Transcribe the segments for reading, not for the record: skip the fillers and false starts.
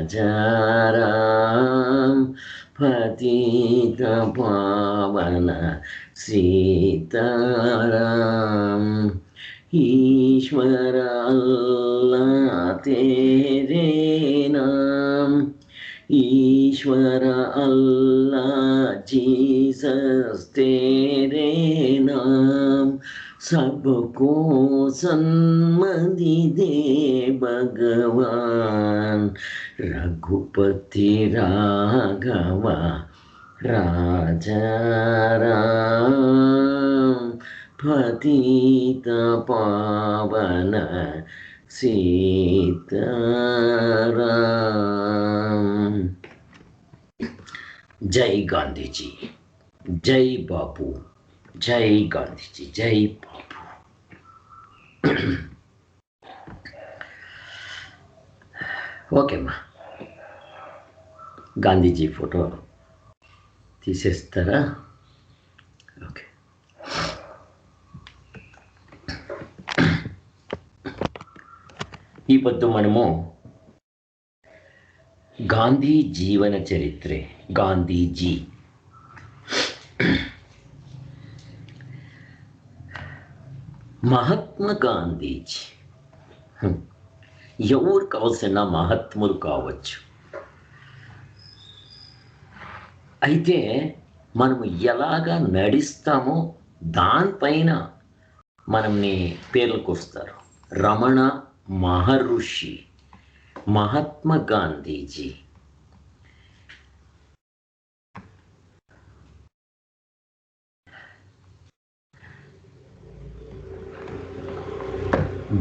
राजाराम पतित पावन सीताराम। ईश्वर अल्लाह तेरे नाम, ईश्वर अल्लाह जीसस तेरे नाम, सबको सन्मति दे भगवान। रघुपति राघव राजा राम पतित पावन सीताराम। जय गांधी जी, जय बापू, जय गांधी जी, जय बापू। ఓకే అమ్మా, గాంధీజీ ఫోటో తీసేస్తారా? ఓకే. ఈ పొద్దు మనము గాంధీ జీవన చరిత్రే, గాంధీజీ మహాత్మా గాంధీజీ ఎవరు కావాల్సిన మహాత్ములు కావచ్చు. అయితే మనము ఎలాగా నడిస్తామో దానిపైన మనల్ని పేర్లకు వస్తారు. రమణ మహర్షి, మహాత్మా గాంధీజీ.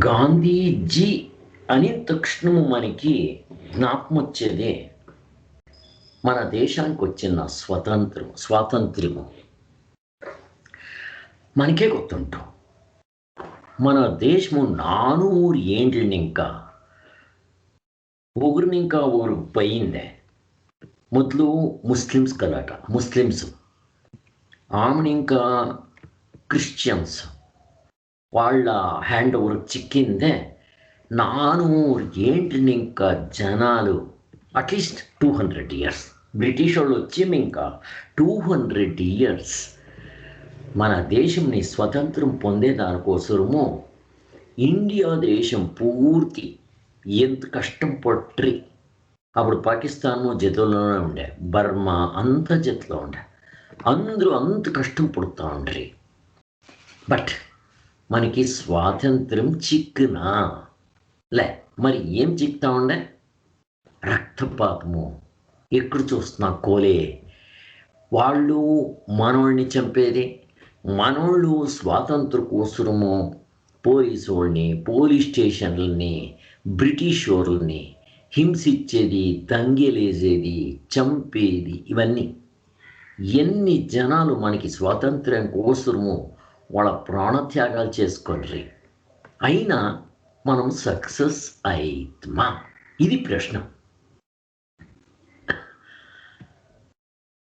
గాంధీజీ అని తక్షణము మనకి జ్ఞాపకం వచ్చేదే మన దేశానికి వచ్చిన స్వాతంత్ర్యము మనకే గుర్తుంటాం. మన దేశము 400 ఏండ్లని ఇంకా ఒకరు పోయిందే. మొదలు ముస్లిమ్స్ కలాట, ముస్లిమ్స్ ఆమెను ఇంకా క్రిస్టియన్స్ వాళ్ళ హ్యాండ్ ఓవర్ చిక్కిందే. 400 ఏండ్లని ఇంకా జనాలు అట్లీస్ట్ 200 ఇయర్స్ బ్రిటిష్ వాళ్ళు వచ్చి ఇంకా 200 ఇయర్స్ మన దేశంని స్వతంత్రం పొందేదానికోసము ఇండియా దేశం పూర్తి ఎంత కష్టం పట్టి, అప్పుడు పాకిస్తాన్ జతలోనే ఉండే, బర్మా అంత జతలో ఉండే, అందరూ అంత కష్టం పడుతూ ఉండ్రి. బట్ మనకి స్వాతంత్రం చిక్కునా లే. మరి ఏం చిక్తా ఉండే? రక్తపాతము. ఎక్కడ చూస్తున్నా కోలే. వాళ్ళు మనోళ్ళని చంపేది, మనోళ్ళు స్వాతంత్ర కోసము పోలీసు వాళ్ళని, పోలీస్ స్టేషన్లని, బ్రిటిష్ వాళ్ళని హింసించేది, దంగెలేసేది, చంపేది, ఇవన్నీ. ఎన్ని జనాలు మనకి స్వాతంత్ర్యం కోసము వాళ్ళ ప్రాణత్యాగాలు చేసుకుండ్రి. అయినా మనం సక్సెస్ అయితమా? ఇది ప్రశ్న.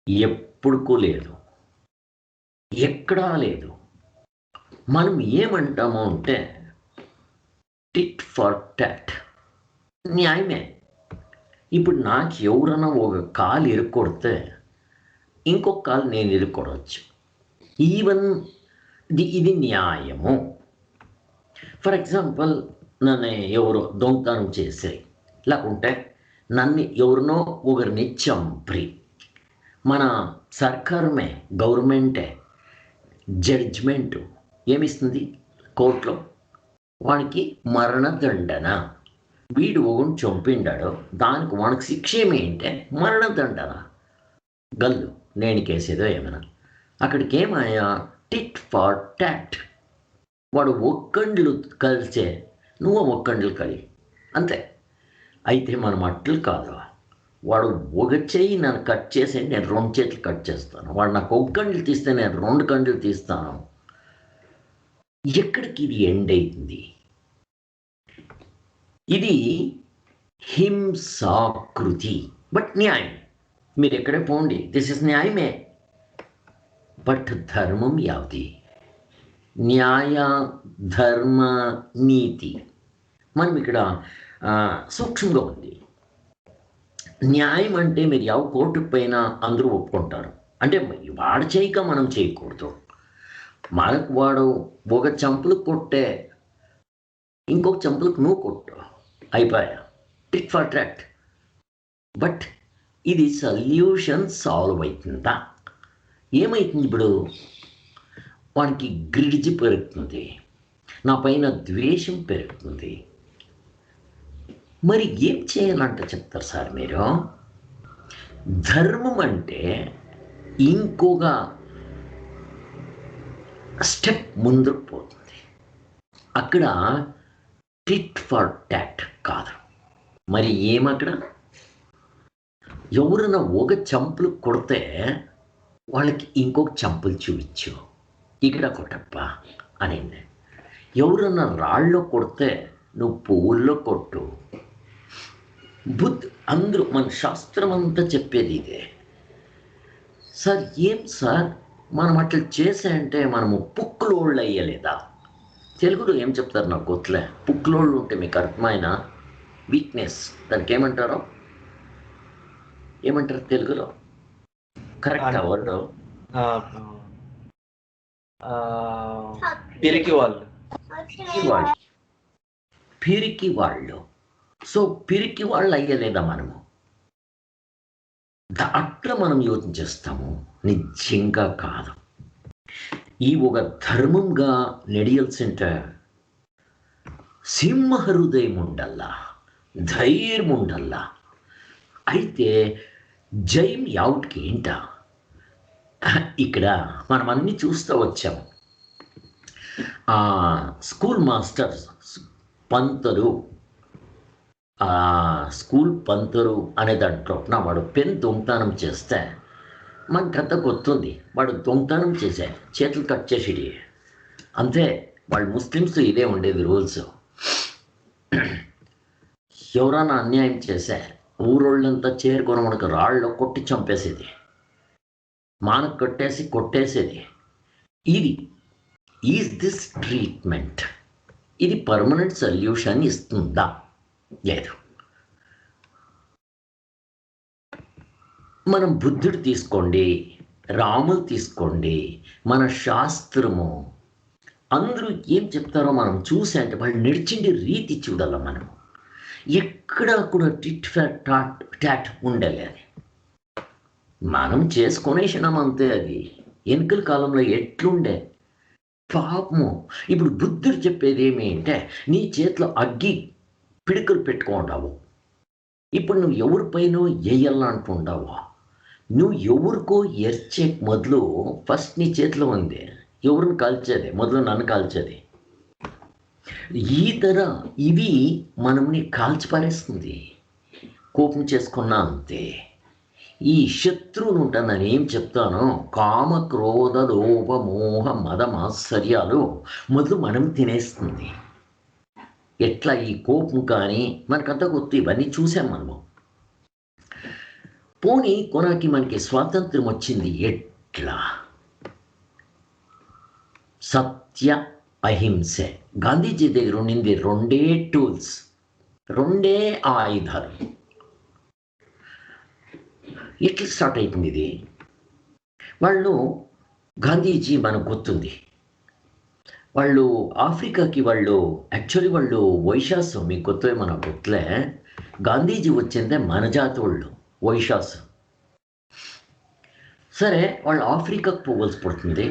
ఎప్పుడుకూ లేదు, ఎక్కడా లేదు. మనం ఏమంటాము అంటే టిట్ ఫర్ టాట్, న్యాయమే. ఇప్పుడు నాకు ఎవరైనా ఒక కాలు ఇరుక్కొడితే ఇంకొక కాలు నేను ఇరుక్కొడవచ్చు. ఈవెన్ ఇది న్యాయము. ఫర్ ఎగ్జాంపుల్, నన్ను ఎవరో దొంగతనం చేసి, లేకుంటే నన్ను ఎవరినో ఒకరిని చంపి, మన సర్కారమే, గవర్నమెంటే జడ్జ్మెంటు ఏమిస్తుంది కోర్టులో? వానికి మరణదండన. వీడు ఒకరిని చంపిండాడో దానికి వానికి శిక్ష ఏమిటంటే మరణదండన. గల్లు నేను కేసేదో ఏమైనా. అక్కడికి ఏమయ్యా? Tit for tat. వాడు ఒక్కండ్లు కలిసే నువ్వు ఒక్కండ్లు కలి, అంతే. అయితే మనం అట్లు కాదు. వాడు ఒక చెయ్యి నన్ను కట్ చేసి నేను 2 చేతులు కట్ చేస్తాను. వాడు నాకు ఒక కండ్లు తీస్తే నేను 2 కండ్లు తీస్తాను. ఎక్కడికి ఇది ఎండ్ అయింది? ఇది హింసాకృతి. బట్ న్యాయం. మీరు ఎక్కడే పోండి, దిస్ ఇస్ న్యాయమే. బట్ ధర్మం యావది? న్యాయ ధర్మ నీతి మనం ఇక్కడ సూక్ష్మంగా ఉంది. న్యాయం అంటే మీరు ಯಾವ కోర్టుకు పోయినా అందరూ ఒప్పుకుంటారు. అంటే వాడు చేయక మనం చేయకూడదు. మనకు వాడు ఒక చంపులకు కొట్టే ఇంకొక చంపులకు నువ్వు కొట్టు, అయిపోయా, టిట్ ఫర్ ట్రాట్. బట్ ఇది సొల్యూషన్ సాల్వ్ అవుతుందా? ఏమవుతుంది ఇప్పుడు? వానికి గ్రిడ్జి పెరుగుతుంది, నా పైన ద్వేషం పెరుగుతుంది. మరి ఏం చేయాలంట చెప్తారు సార్ మీరు? ధర్మం అంటే ఇంకొక స్టెప్ ముందుకు పోతుంది. అక్కడ టిట్ ఫర్ టాట్ కాదు. మరి ఏమక్కడ ఎవరైనా ఒక చంపులు కొడితే వాళ్ళకి ఇంకొక చంపులు చూపించు, ఇక్కడ కొట్టప్ప అనింది. ఎవరన్నా రాళ్ళలో కొడితే నువ్వు పువ్వుల్లో కొట్టు. అందరూ మన శాస్త్రం అంతా చెప్పేది ఇదే సార్. ఏం సార్ మనం అట్లా చేసే మనము పుక్కులోళ్ళు అయ్యలేదా? తెలుగులో ఏం చెప్తారు నాకు గుర్తులే. పుక్కులోళ్ళు ఉంటే మీకు అర్థమైన వీక్నెస్, దానికి ఏమంటారు తెలుగులో? కరెక్ట్ వర్డ్ పిరికి వాళ్ళు. సో పిరికి వాళ్ళు అయ్యలేదా మనము? అట్లా మనం యోచన చేస్తాము. నిజంగా కాదు. ఈ ఒక ధర్మంగా నడియాల్సింటే సింహ హృదయం ఉండల్లా, ధైర్యం ఉండల్లా. అయితే జయం యావట్కి ఏంట? ఇక్కడ మనం అన్నీ చూస్తూ వచ్చాము. స్కూల్ మాస్టర్స్ పంతులు, స్కూల్ పంతులు అనే దాంట్లో వాడు పెన్ దొంగతనం చేస్తే మనకంతా గుర్తుంది. వాడు దొంగతనం చేసే చేతులు కట్ చేసేది అంతే. వాళ్ళు ముస్లిమ్స్ ఇదే ఉండేది రూల్స్. ఎవరైనా అన్యాయం చేసే ఊరోళ్ళంతా చేరుకొని మనకు రాళ్ళలో కొట్టి చంపేసేది, మానకు కొట్టేసేది. ఇది ఈజ్ దిస్ ట్రీట్మెంట్? ఇది పర్మనెంట్ సొల్యూషన్ ఇస్తుందా? లేదు. మనం బుద్ధుడు తీసుకోండి, రాములు తీసుకోండి, మన శాస్త్రము అందరూ ఏం చెప్తారో మనం చూసి అంటే వాళ్ళు నడిచిండే రీతి చూడాల. మనం ఎక్కడ కూడా టిట్ ఫర్ టాట్ ఉండలే. అది మనం చేసుకునేసినాం అంతే. అది వెనుకల కాలంలో ఎట్లుండే పాపము. ఇప్పుడు బుద్ధుడు చెప్పేది ఏమి అంటే, నీ చేతిలో అగ్గి పిడికలు పెట్టుకుంటావు. ఇప్పుడు నువ్వు ఎవరిపైన వేయాలంటుండవు. నువ్వు ఎవరికో ఎర్చే మొదలు ఫస్ట్ నీ చేతిలో ఉంది. ఎవరిని కాల్చేది మొదలు నన్ను కాల్చేది. ఈ తర ఇవి మనల్ని కాల్చిపారేస్తుంది. కోపం చేసుకున్నా అంతే. ఈ శత్రువులు ఉంటానని ఏం చెప్తాను, కామ క్రోధ లోభ మోహ మద మాత్సర్యాలు మొదలు మనం తినేస్తుంది. ఎట్లా ఈ కోపం కానీ మనకంతా గుర్తు, ఇవన్నీ చూసాం మనము. పోనీ కొనాకి మనకి స్వాతంత్రం వచ్చింది ఎట్లా? సత్య అహింసే. గాంధీజీ దగ్గర ఉండింది రెండే టూల్స్, రెండే ఆయుధాలు. ఎట్లా స్టార్ట్ అయిపోయింది ఇది? వాళ్ళు గాంధీజీ మనకు గుర్తుంది, వాళ్ళు ఆఫ్రికాకి యాక్చువల్లీ వాళ్ళు వైశాసు, మీకు గుర్తు మనకు గుర్తులే. గాంధీజీ వచ్చిందే మన జాతి వాళ్ళు వైశాసు. సరే వాళ్ళు ఆఫ్రికాకు పోవాల్సి పడుతుంది.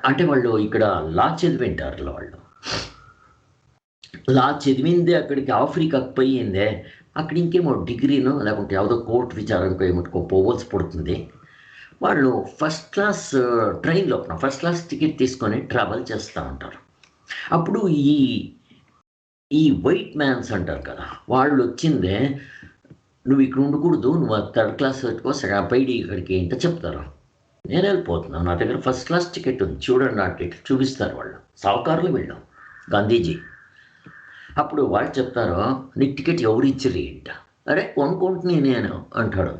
అంటే వాళ్ళు ఇక్కడ లా చదివింటారు. వాళ్ళు లా చదివిందే అక్కడికి ఆఫ్రికాకు పోయిందే. అక్కడ ఇంకేమో డిగ్రీనో లేకుంటే ಯಾವುದೋ కోర్టు విచారణకు ఏమట్టుకో పోవాల్సి పడుతుంది. వాళ్ళు ఫస్ట్ క్లాస్ ట్రైన్లో ఫస్ట్ క్లాస్ టికెట్ తీసుకొని ట్రావెల్ చేస్తూ ఉంటారు. అప్పుడు ఈ వైట్ మ్యాన్స్ అంటారు కదా, వాళ్ళు వచ్చిందే, నువ్వు ఇక్కడ ఉండకూడదు, నువ్వు థర్డ్ క్లాస్ కోసం పైడి ఇక్కడికి ఏంటో చెప్తారు. నేను వెళ్ళిపోతున్నాను, నా దగ్గర ఫస్ట్ క్లాస్ టికెట్ ఉంది, చూడండి నా టికెట్ చూపిస్తారు. వాళ్ళు సావుకారులు వెళ్ళాం గాంధీజీ. అప్పుడు వాళ్ళు చెప్తారు, నీ టికెట్ ఎవరు ఇచ్చిర్రు ఏంట? అరే కొనుక్కుంటున్నా నేను అంటాడు.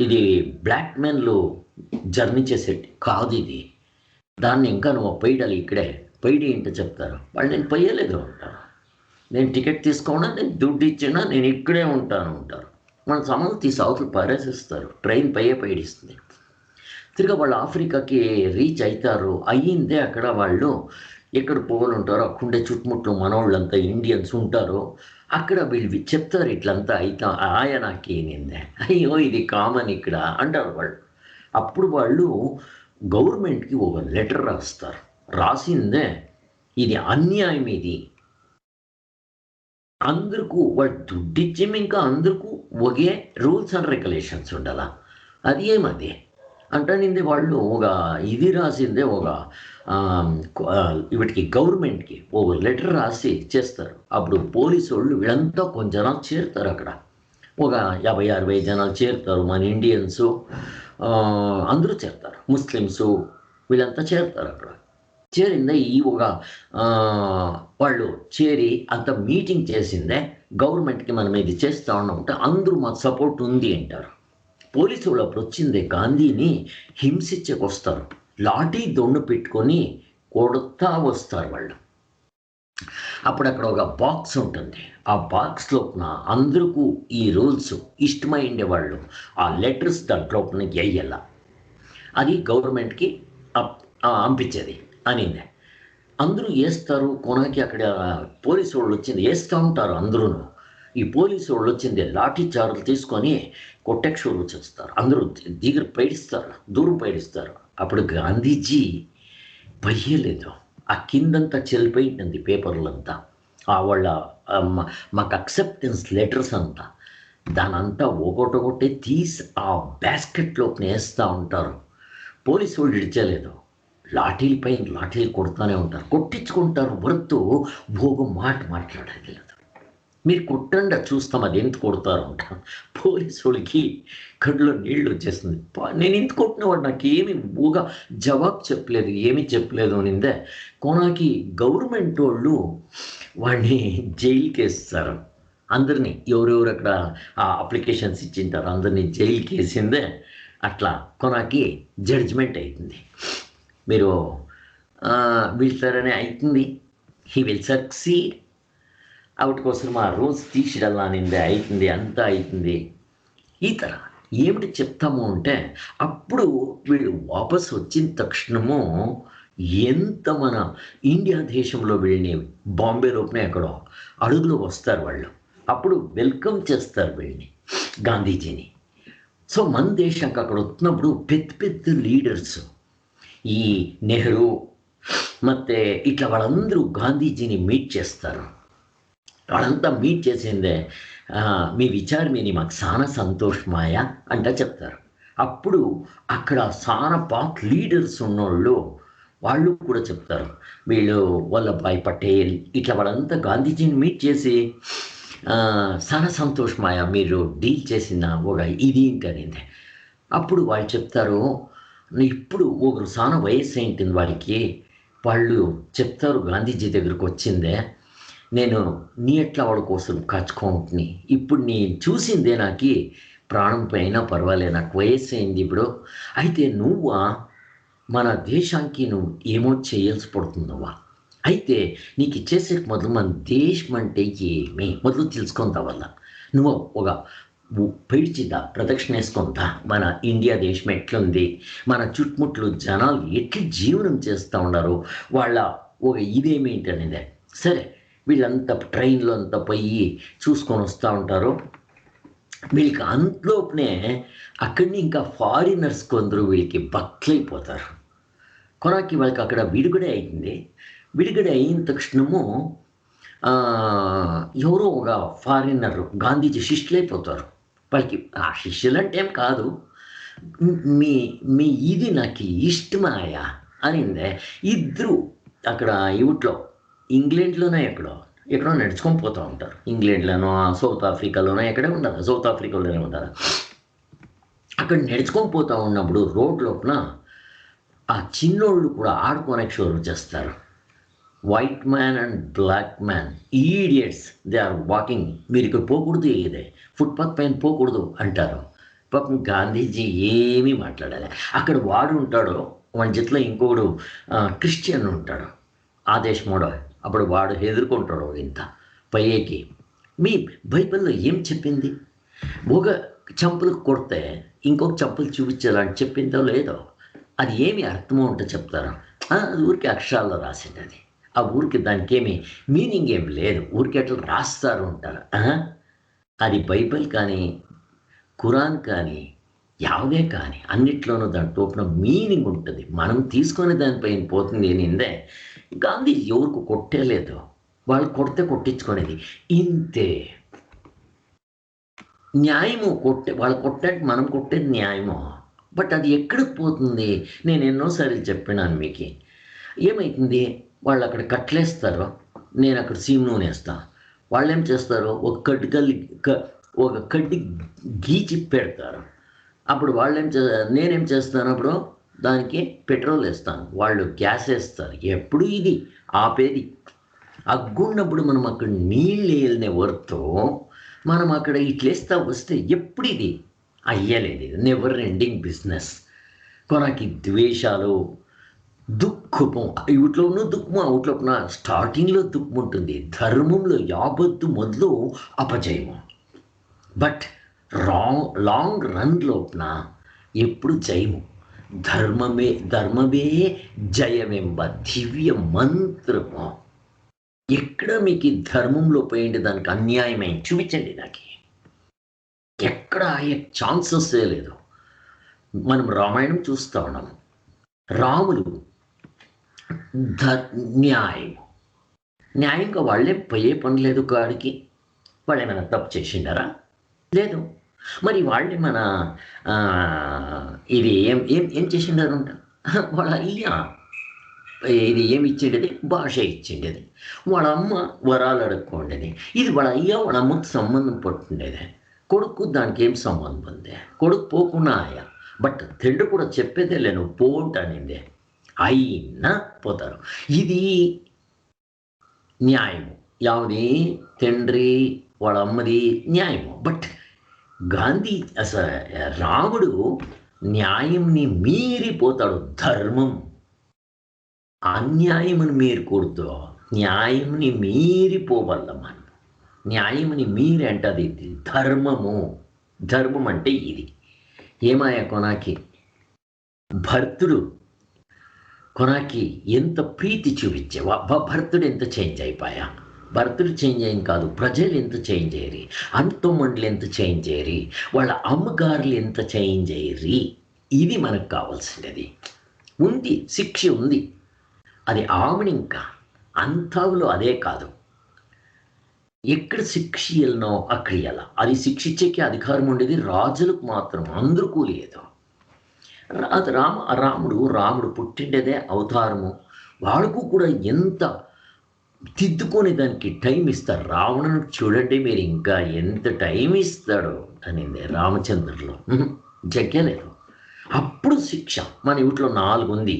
ఇది బ్లాక్ మెన్లు జర్నీ చేసేటి కాదు ఇది, దాన్ని ఇంకా నువ్వు పైడాలి, ఇక్కడే పైడి ఏంటో చెప్తారు. వాళ్ళు నేను పొయ్యలేదు అంటారు. నేను టికెట్ తీసుకోకుండా నేను దుడ్డు ఇచ్చినా నేను ఇక్కడే ఉంటాను అంటారు. మన సామాన్లు తీసి అవతల పారేసేస్తారు. ట్రైన్ పయ్యే పైడిస్తుంది. తిరిగి వాళ్ళు ఆఫ్రికాకి రీచ్ అవుతారు. అయ్యిందే అక్కడ వాళ్ళు ఎక్కడ పోవాలంటారో అక్కడుండే చుట్టుముట్లు మనోళ్ళంతా ఇండియన్స్ ఉంటారు. అక్కడ వీళ్ళు చెప్తారు ఇట్లంతా అయితే ఆయనకి నిందే అయ్యో ఇది కామన్ ఇక్కడ అంటారు వాళ్ళు. అప్పుడు వాళ్ళు గవర్నమెంట్కి ఒక లెటర్ రాస్తారు. రాసిందే ఇది అన్యాయం, ఇది అందరికీ వాళ్ళు దుడ్డిచ్చేమి ఇంకా అందరికీ ఒకే రూల్స్ అండ్ రెగ్యులేషన్స్ ఉండాలా. అది ఏమది అంటానింది వాళ్ళు ఒక ఇది రాసిందే ఒక వీటికి గవర్నమెంట్కి ఒక లెటర్ రాసి చేస్తారు. అప్పుడు పోలీసు వాళ్ళు వీళ్ళంతా కొంచెం జనాలు చేరుతారు అక్కడ. ఒక 50-60 జనాలు చేరుతారు. మన ఇండియన్సు అందరూ చేరుతారు. ముస్లిమ్సు వీళ్ళంతా చేరుతారు అక్కడ. చేరిందే ఈ ఒక వాళ్ళు చేరి అంత మీటింగ్ చేసిందే గవర్నమెంట్కి మనం ఇది చేస్తూ ఉన్నామంటే అందరూ మాకు సపోర్ట్ ఉంది అంటారు. పోలీసు వాళ్ళు అప్పుడు వచ్చిందే గాంధీని హింసించకొస్తారు. లాఠీ దొండు పెట్టుకొని కొడుతా వస్తారు వాళ్ళు. అప్పుడు అక్కడ ఒక బాక్స్ ఉంటుంది. ఆ బాక్స్ లోపల అందరికీ ఈ రూల్స్ ఇష్టమైండే వాళ్ళు ఆ లెటర్స్ దాంట్లోపల వేయాల. అది గవర్నమెంట్కి పంపించేది అనింది. అందరూ వేస్తారు. కొనకి అక్కడ పోలీసు వాళ్ళు వచ్చింది వేస్తూ ఉంటారు అందరూ. ఈ పోలీసు వాళ్ళు వచ్చింది లాఠీ చార్జులు తీసుకొని కొట్టెక్షులు చేస్తారు. అందరూ దిగురు పైడిస్తారు, దూరం పైడిస్తారు. అప్పుడు గాంధీజీ పయ్యలేదు. ఆ కిందంతా చెల్లిపోయింది పేపర్లంతా. వాళ్ళ మాకు అక్సెప్టెన్స్ లెటర్స్ అంతా దానంతా ఒకటొకటి తీసి ఆ బాస్కెట్లోకి వేస్తూ ఉంటారు. పోలీసు వాళ్ళు ఇడిచలేదు. లాఠీల పైన లాఠీలు కొడుతూనే ఉంటారు, కొట్టించుకుంటారు. వృత్తు భోగం మాట్లాడేది లేదు. మీరు కొట్టండి చూస్తాం అది ఎంత కొడతారు అంటారు. పోలీసు వాళ్ళకి కళ్ళలో నీళ్ళు వచ్చేస్తుంది. నేను ఎంత కొట్టినవాడు నాకు ఏమి ఊగా జవాబు చెప్పలేదు, ఏమీ చెప్పలేదు అనిందే. కొనాకి గవర్నమెంట్ వాళ్ళు వాడిని జైలుకి వేస్తారు. అందరినీ ఎవరెవరు అక్కడ ఆ అప్లికేషన్స్ ఇచ్చింటారు అందరినీ జైలుకి వేసిందే. అట్లా కొనాకి జడ్జిమెంట్ అవుతుంది. మీరు వెళ్తారనే అవుతుంది. He will succeed. అవుట్ కోసం ఆ రోజు తీసిడల్లానిందే అవుతుంది, అంతా అవుతుంది. ఈ తరహా ఏమిటి చెప్తాము అంటే అప్పుడు వీళ్ళు వాపస్ వచ్చిన తక్షణము ఎంత మన ఇండియా దేశంలో వీళ్ళని బాంబేలోనే ఎక్కడో అడుగులో వస్తారు వాళ్ళు. అప్పుడు వెల్కమ్ చేస్తారు వీళ్ళని, గాంధీజీని. సో మన దేశానికి అక్కడ వచ్చినప్పుడు పెద్ద పెద్ద లీడర్స్ ఈ నెహ్రూ ಮತ್ತು ఇట్లా వాళ్ళందరూ గాంధీజీని మీట్ చేస్తారు. వాళ్ళంతా మీట్ చేసిందే మీ విచారమేని మాకు చాలా సంతోషమాయ అంట చెప్తారు. అప్పుడు అక్కడ చాలా పాక్ లీడర్స్ ఉన్నోళ్ళు వాళ్ళు కూడా చెప్తారు. వీళ్ళు వల్లభాయ్ పటేల్ ఇట్లా వాళ్ళంతా గాంధీజీని మీట్ చేసి చాలా సంతోషమాయ మీరు డీల్ చేసిన ఒక ఇది ఏంటనేది. అప్పుడు వాళ్ళు చెప్తారు ఇప్పుడు ఒకరు చాలా వయస్సు ఏంటింది వాడికి. వాళ్ళు చెప్తారు గాంధీజీ దగ్గరకు వచ్చిందే నేను నీ ఎట్లా వాడి కోసం కాచుకుంటుని ఇప్పుడు నీ చూసిందే నాకు ప్రాణం పైన పర్వాలేదు, నాకు వయస్సు అయింది ఇప్పుడు. అయితే నువ్వా మన దేశానికి నువ్వు ఏమో చేయాల్సి పడుతుందవ్వా. అయితే నీకు ఇచ్చేసే మొదలు మన దేశం అంటే ఏమి మొదలు తెలుసుకుంటా వల్ల నువ్వు ఒక పైడిచిద్దా ప్రదక్షిణ వేసుకుంటా మన ఇండియా దేశం ఎట్లుంది, మన చుట్టుముట్లు జనాలు ఎట్లా జీవనం చేస్తూ ఉన్నారు, వాళ్ళ ఒక ఇదేమేంటి అనేది. సరే వీళ్ళంతా ట్రైన్లో అంతా పోయి చూసుకొని వస్తూ ఉంటారు. వీళ్ళకి అంతలోపునే అక్కడిని ఇంకా ఫారినర్స్ కొందరు వీళ్ళకి భక్తులైపోతారు. కొనాకి వాళ్ళకి అక్కడ విడుదల అయింది. విడుదల అయిన తక్షణము ఎవరో ఒక ఫారినర్ గాంధీజీ శిష్యులైపోతారు. వాళ్ళకి ఆ శిష్యులంటే ఏం కాదు, మీ మీ ఇది నాకు ఇష్టమాయా అనిందే. ఇద్దరు అక్కడ ఇవిట్లో ఇంగ్లాండ్లోనే ఎక్కడో నడుచుకొని పోతూ ఉంటారు. ఇంగ్లాండ్లోనో సౌత్ ఆఫ్రికాలోనో ఎక్కడే ఉండదు, సౌత్ ఆఫ్రికాలోనే ఉంటారు. అక్కడ నడుచుకొని పోతూ ఉన్నప్పుడు రోడ్ లోపల ఆ చిన్నోళ్ళు కూడా ఆడుకోనకి షురూ చేస్తారు. White man and black man idiots they are walking, మీరు ఇక్కడ పోకూడదు, ఇదే ఫుట్పాత్ పైన పోకూడదు అంటారు. పాపం గాంధీజీ ఏమీ మాట్లాడాలి. అక్కడ వాడు ఉంటాడు, వాడి జట్లో ఇంకొకడు క్రిస్టియన్ ఉంటాడు, ఆ దేశమోడో. అప్పుడు వాడు ఎదుర్కొంటాడు ఇంత పైకి. మీ బైబిల్లో ఏం చెప్పింది? ఒక చెంపలకు కొడితే ఇంకొక చెంపలు చూపించాలని చెప్పిందో లేదో? అది ఏమి అర్థమో ఉంటే చెప్తారా? అది ఊరికే అక్షరాల్లో రాసింది అది. ఆ ఊరికి దానికేమి మీనింగ్ ఏమి లేదు. ఊరికే అట్లా రాస్తారు ఉంటారు. అది బైబిల్ కానీ, ఖురాన్ కానీ, యావే కానీ అన్నిట్లోనూ దాని టోపున మీనింగ్ ఉంటుంది. మనం తీసుకునే దానిపైన పోతుంది ఏనిందే. గాంధీజీ ఎవరికి కొట్టేలేదు. వాళ్ళు కొడితే కొట్టించుకునేది. ఇంతే. న్యాయము వాళ్ళు కొట్టాక మనం కొట్టేది న్యాయము. బట్ అది ఎక్కడికి పోతుంది? నేను ఎన్నోసార్లు చెప్పినాను మీకు. ఏమైతుంది? వాళ్ళు అక్కడ కట్లేస్తారు, నేను అక్కడ సీమ నూనె వేస్తాను. వాళ్ళు ఏం చేస్తారు? ఒక కడ్డి గీచి పెడతారు. అప్పుడు నేనేం చేస్తాను? అప్పుడు దానికి పెట్రోల్ వేస్తాను, వాళ్ళు గ్యాస్ వేస్తారు. ఎప్పుడు ఇది ఆపేది? అగ్గున్నప్పుడు మనం అక్కడ నీళ్ళు వేయలనే వర్తో మనం అక్కడ ఇట్లేస్తా వస్తే ఎప్పుడు ఇది అయ్యలేదు. ఇది నెవర్ ఎండింగ్ బిజినెస్. కొనకి ద్వేషాలు, దుఃఖము, వీటిలోనూ దుఃఖము, అవుట్లోపున స్టార్టింగ్లో దుఃఖం ఉంటుంది. ధర్మంలో యావత్తు మొదలు అపజయము. బట్ లాంగ్ రన్ లోపున ఎప్పుడు జయము. ధర్మమే జయమెంబ దివ్య మంత్రము. ఎక్కడ మీకు ఈ ధర్మంలో పోయింది దానికి అన్యాయమైన చూపించండి నాకు. ఎక్కడ అయ్యే ఛాన్సెస్ లేదు. మనం రామాయణం చూస్తూ ఉన్నాము. రాములు న్యాయంగా వాళ్ళే పోయే పని లేదు కాడికి. వాళ్ళు ఏమైనా తప్పు చేసిండారా? లేదు. మరి వాళ్ళే మన ఇది ఏం ఏం ఏం చేసిండారు అంట? వాళ్ళ అయ్యా ఇది ఏమి ఇచ్చిండేది? భాష ఇచ్చిండేది. వాళ్ళ అమ్మ వరాలు అడుక్కోండేది. ఇది వాళ్ళ అయ్యా వాళ్ళ అమ్మకు సంబంధం పట్టుండేది. కొడుకు దానికి ఏం సంబంధం ఉంది? కొడుకు పోకుండా ఆయా. బట్ తండ్రి కూడా చెప్పేదే లేను పోంట అనిందే. అయినా పోతారు. ఇది న్యాయము. యావది తండ్రి వాళ్ళ అమ్మది న్యాయము. బట్ గాంధీ రాముడు న్యాయంని మీరిపోతాడు. ధర్మం అన్యాయమును మీరకూడదు. న్యాయంని మీరిపోవల్ల మనం. న్యాయముని మీరి అంటది ధర్మము. ధర్మం అంటే ఇది. ఏమాయా కొనాకి భర్తుడు కొనాకి ఎంత ప్రీతి చూపించే భర్తుడు ఎంత చేంజ్ అయిపోయా. భర్తుడు చేంజ్ అయ్యింది కాదు, ప్రజలు ఎంత చేంజ్ అయ్యి, అంతమండలు ఎంత చేంజ్ అయ్యి, వాళ్ళ అమ్మగారులు ఎంత చేంజ్ అయ్యి. ఇది మనకు కావాల్సినది. ఉంది, శిక్ష ఉంది. అది ఆమెని ఇంకా అంతలో అదే కాదు. ఎక్కడ శిక్ష ఇయ్యాలనో అక్కడ ఇయ్యాల. అది శిక్షించేకి అధికారం ఉండేది రాజులకు మాత్రం, అందరికీ లేదు. అది రాముడు పుట్టిండేదే అవతారము. వాళ్ళకు కూడా ఎంత దిద్దుకొని దానికి టైం ఇస్తారు. రావణునికి చూడండి మీరు, ఇంకా ఎంత టైం ఇస్తాడో అనింది రామచంద్రులో. జగ్గలేదు. అప్పుడు శిక్ష. మన వీటిలో 4 ఉంది: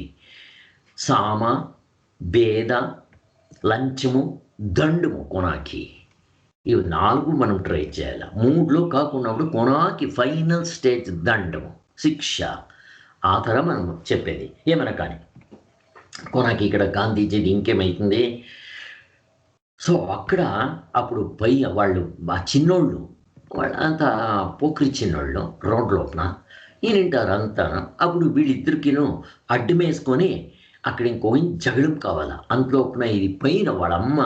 సామ, భేద, లంచము, దండము. కొనాకి ఇవి 4 మనం ట్రై చేయాలి. 3లో కాకున్నప్పుడు కొనాకి ఫైనల్ స్టేజ్ దండము, శిక్ష. ఆ తర మనం చెప్పేది ఏమైనా కానీ కొనాకి ఇక్కడ గాంధీజీది ఇంకేమైతుంది. సో అక్కడ అప్పుడు వాళ్ళు ఆ చిన్నోళ్ళు వాళ్ళంతా పోకరి చిన్నోళ్ళు రోడ్ లోపల ఈయనంటారు అంతా. అప్పుడు వీళ్ళిద్దరికిను అడ్డమేసుకొని అక్కడ ఇంకో జగడం కావాలా. అందులోపల ఇది పైన వాళ్ళ అమ్మ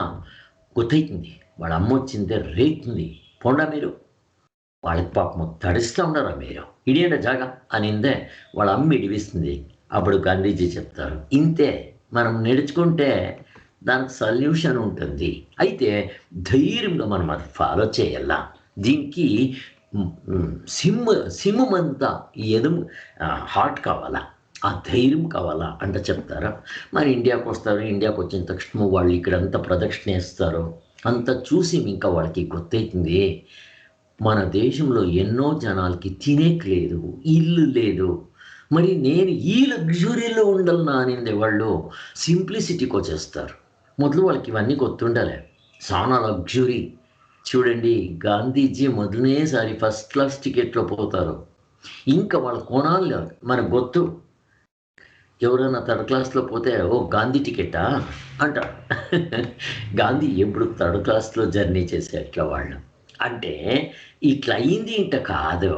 గుర్తవుతుంది. వాళ్ళ అమ్మ వచ్చిందే రేతుంది. పోండా మీరు, వాళ్ళకి పాపం తడిస్తూ ఉండరా మీరు, ఇడియండి జాగా అనిందే. వాళ్ళ అమ్మ ఇడివిస్తుంది. అప్పుడు గాంధీజీ చెప్తారు, ఇంతే మనం నడుచుకుంటే దానికి సొల్యూషన్ ఉంటుంది. అయితే మనం అది ఫాలో చేయాలా. దీనికి సింహమంతా హార్ట్ కావాలా, ఆ ధైర్యం కావాలా అంట చెప్తారా. మరి ఇండియాకు వస్తారు. ఇండియాకు వచ్చిన తక్షణము వాళ్ళు ఇక్కడంతా ప్రదక్షిణ వేస్తారు. అంతా చూసి ఇంకా వాళ్ళకి గుర్తవుతుంది, మన దేశంలో ఎన్నో జనాలకి తినేకి లేదు, ఇల్లు లేదు. మరి నేను ఈ లగ్జరీలో ఉండాలన్నా అనేది వాళ్ళు సింప్లిసిటీకి వచ్చేస్తారు. మొదలు వాళ్ళకి ఇవన్నీ గుర్తుండాలి. చాలా లగ్జరీ. చూడండి, గాంధీజీ మొదలనేసారి ఫస్ట్ క్లాస్ టికెట్లో పోతారు. ఇంకా వాళ్ళ కోణాలు మనకు గుర్తు. ఎవరైనా థర్డ్ క్లాస్లో పోతే ఓ గాంధీ టికెటా అంటారు. గాంధీ ఎప్పుడు థర్డ్ క్లాస్లో జర్నీ చేసేట్లా వాళ్ళు. అంటే ఇట్లా అయింది ఇంట కాదు.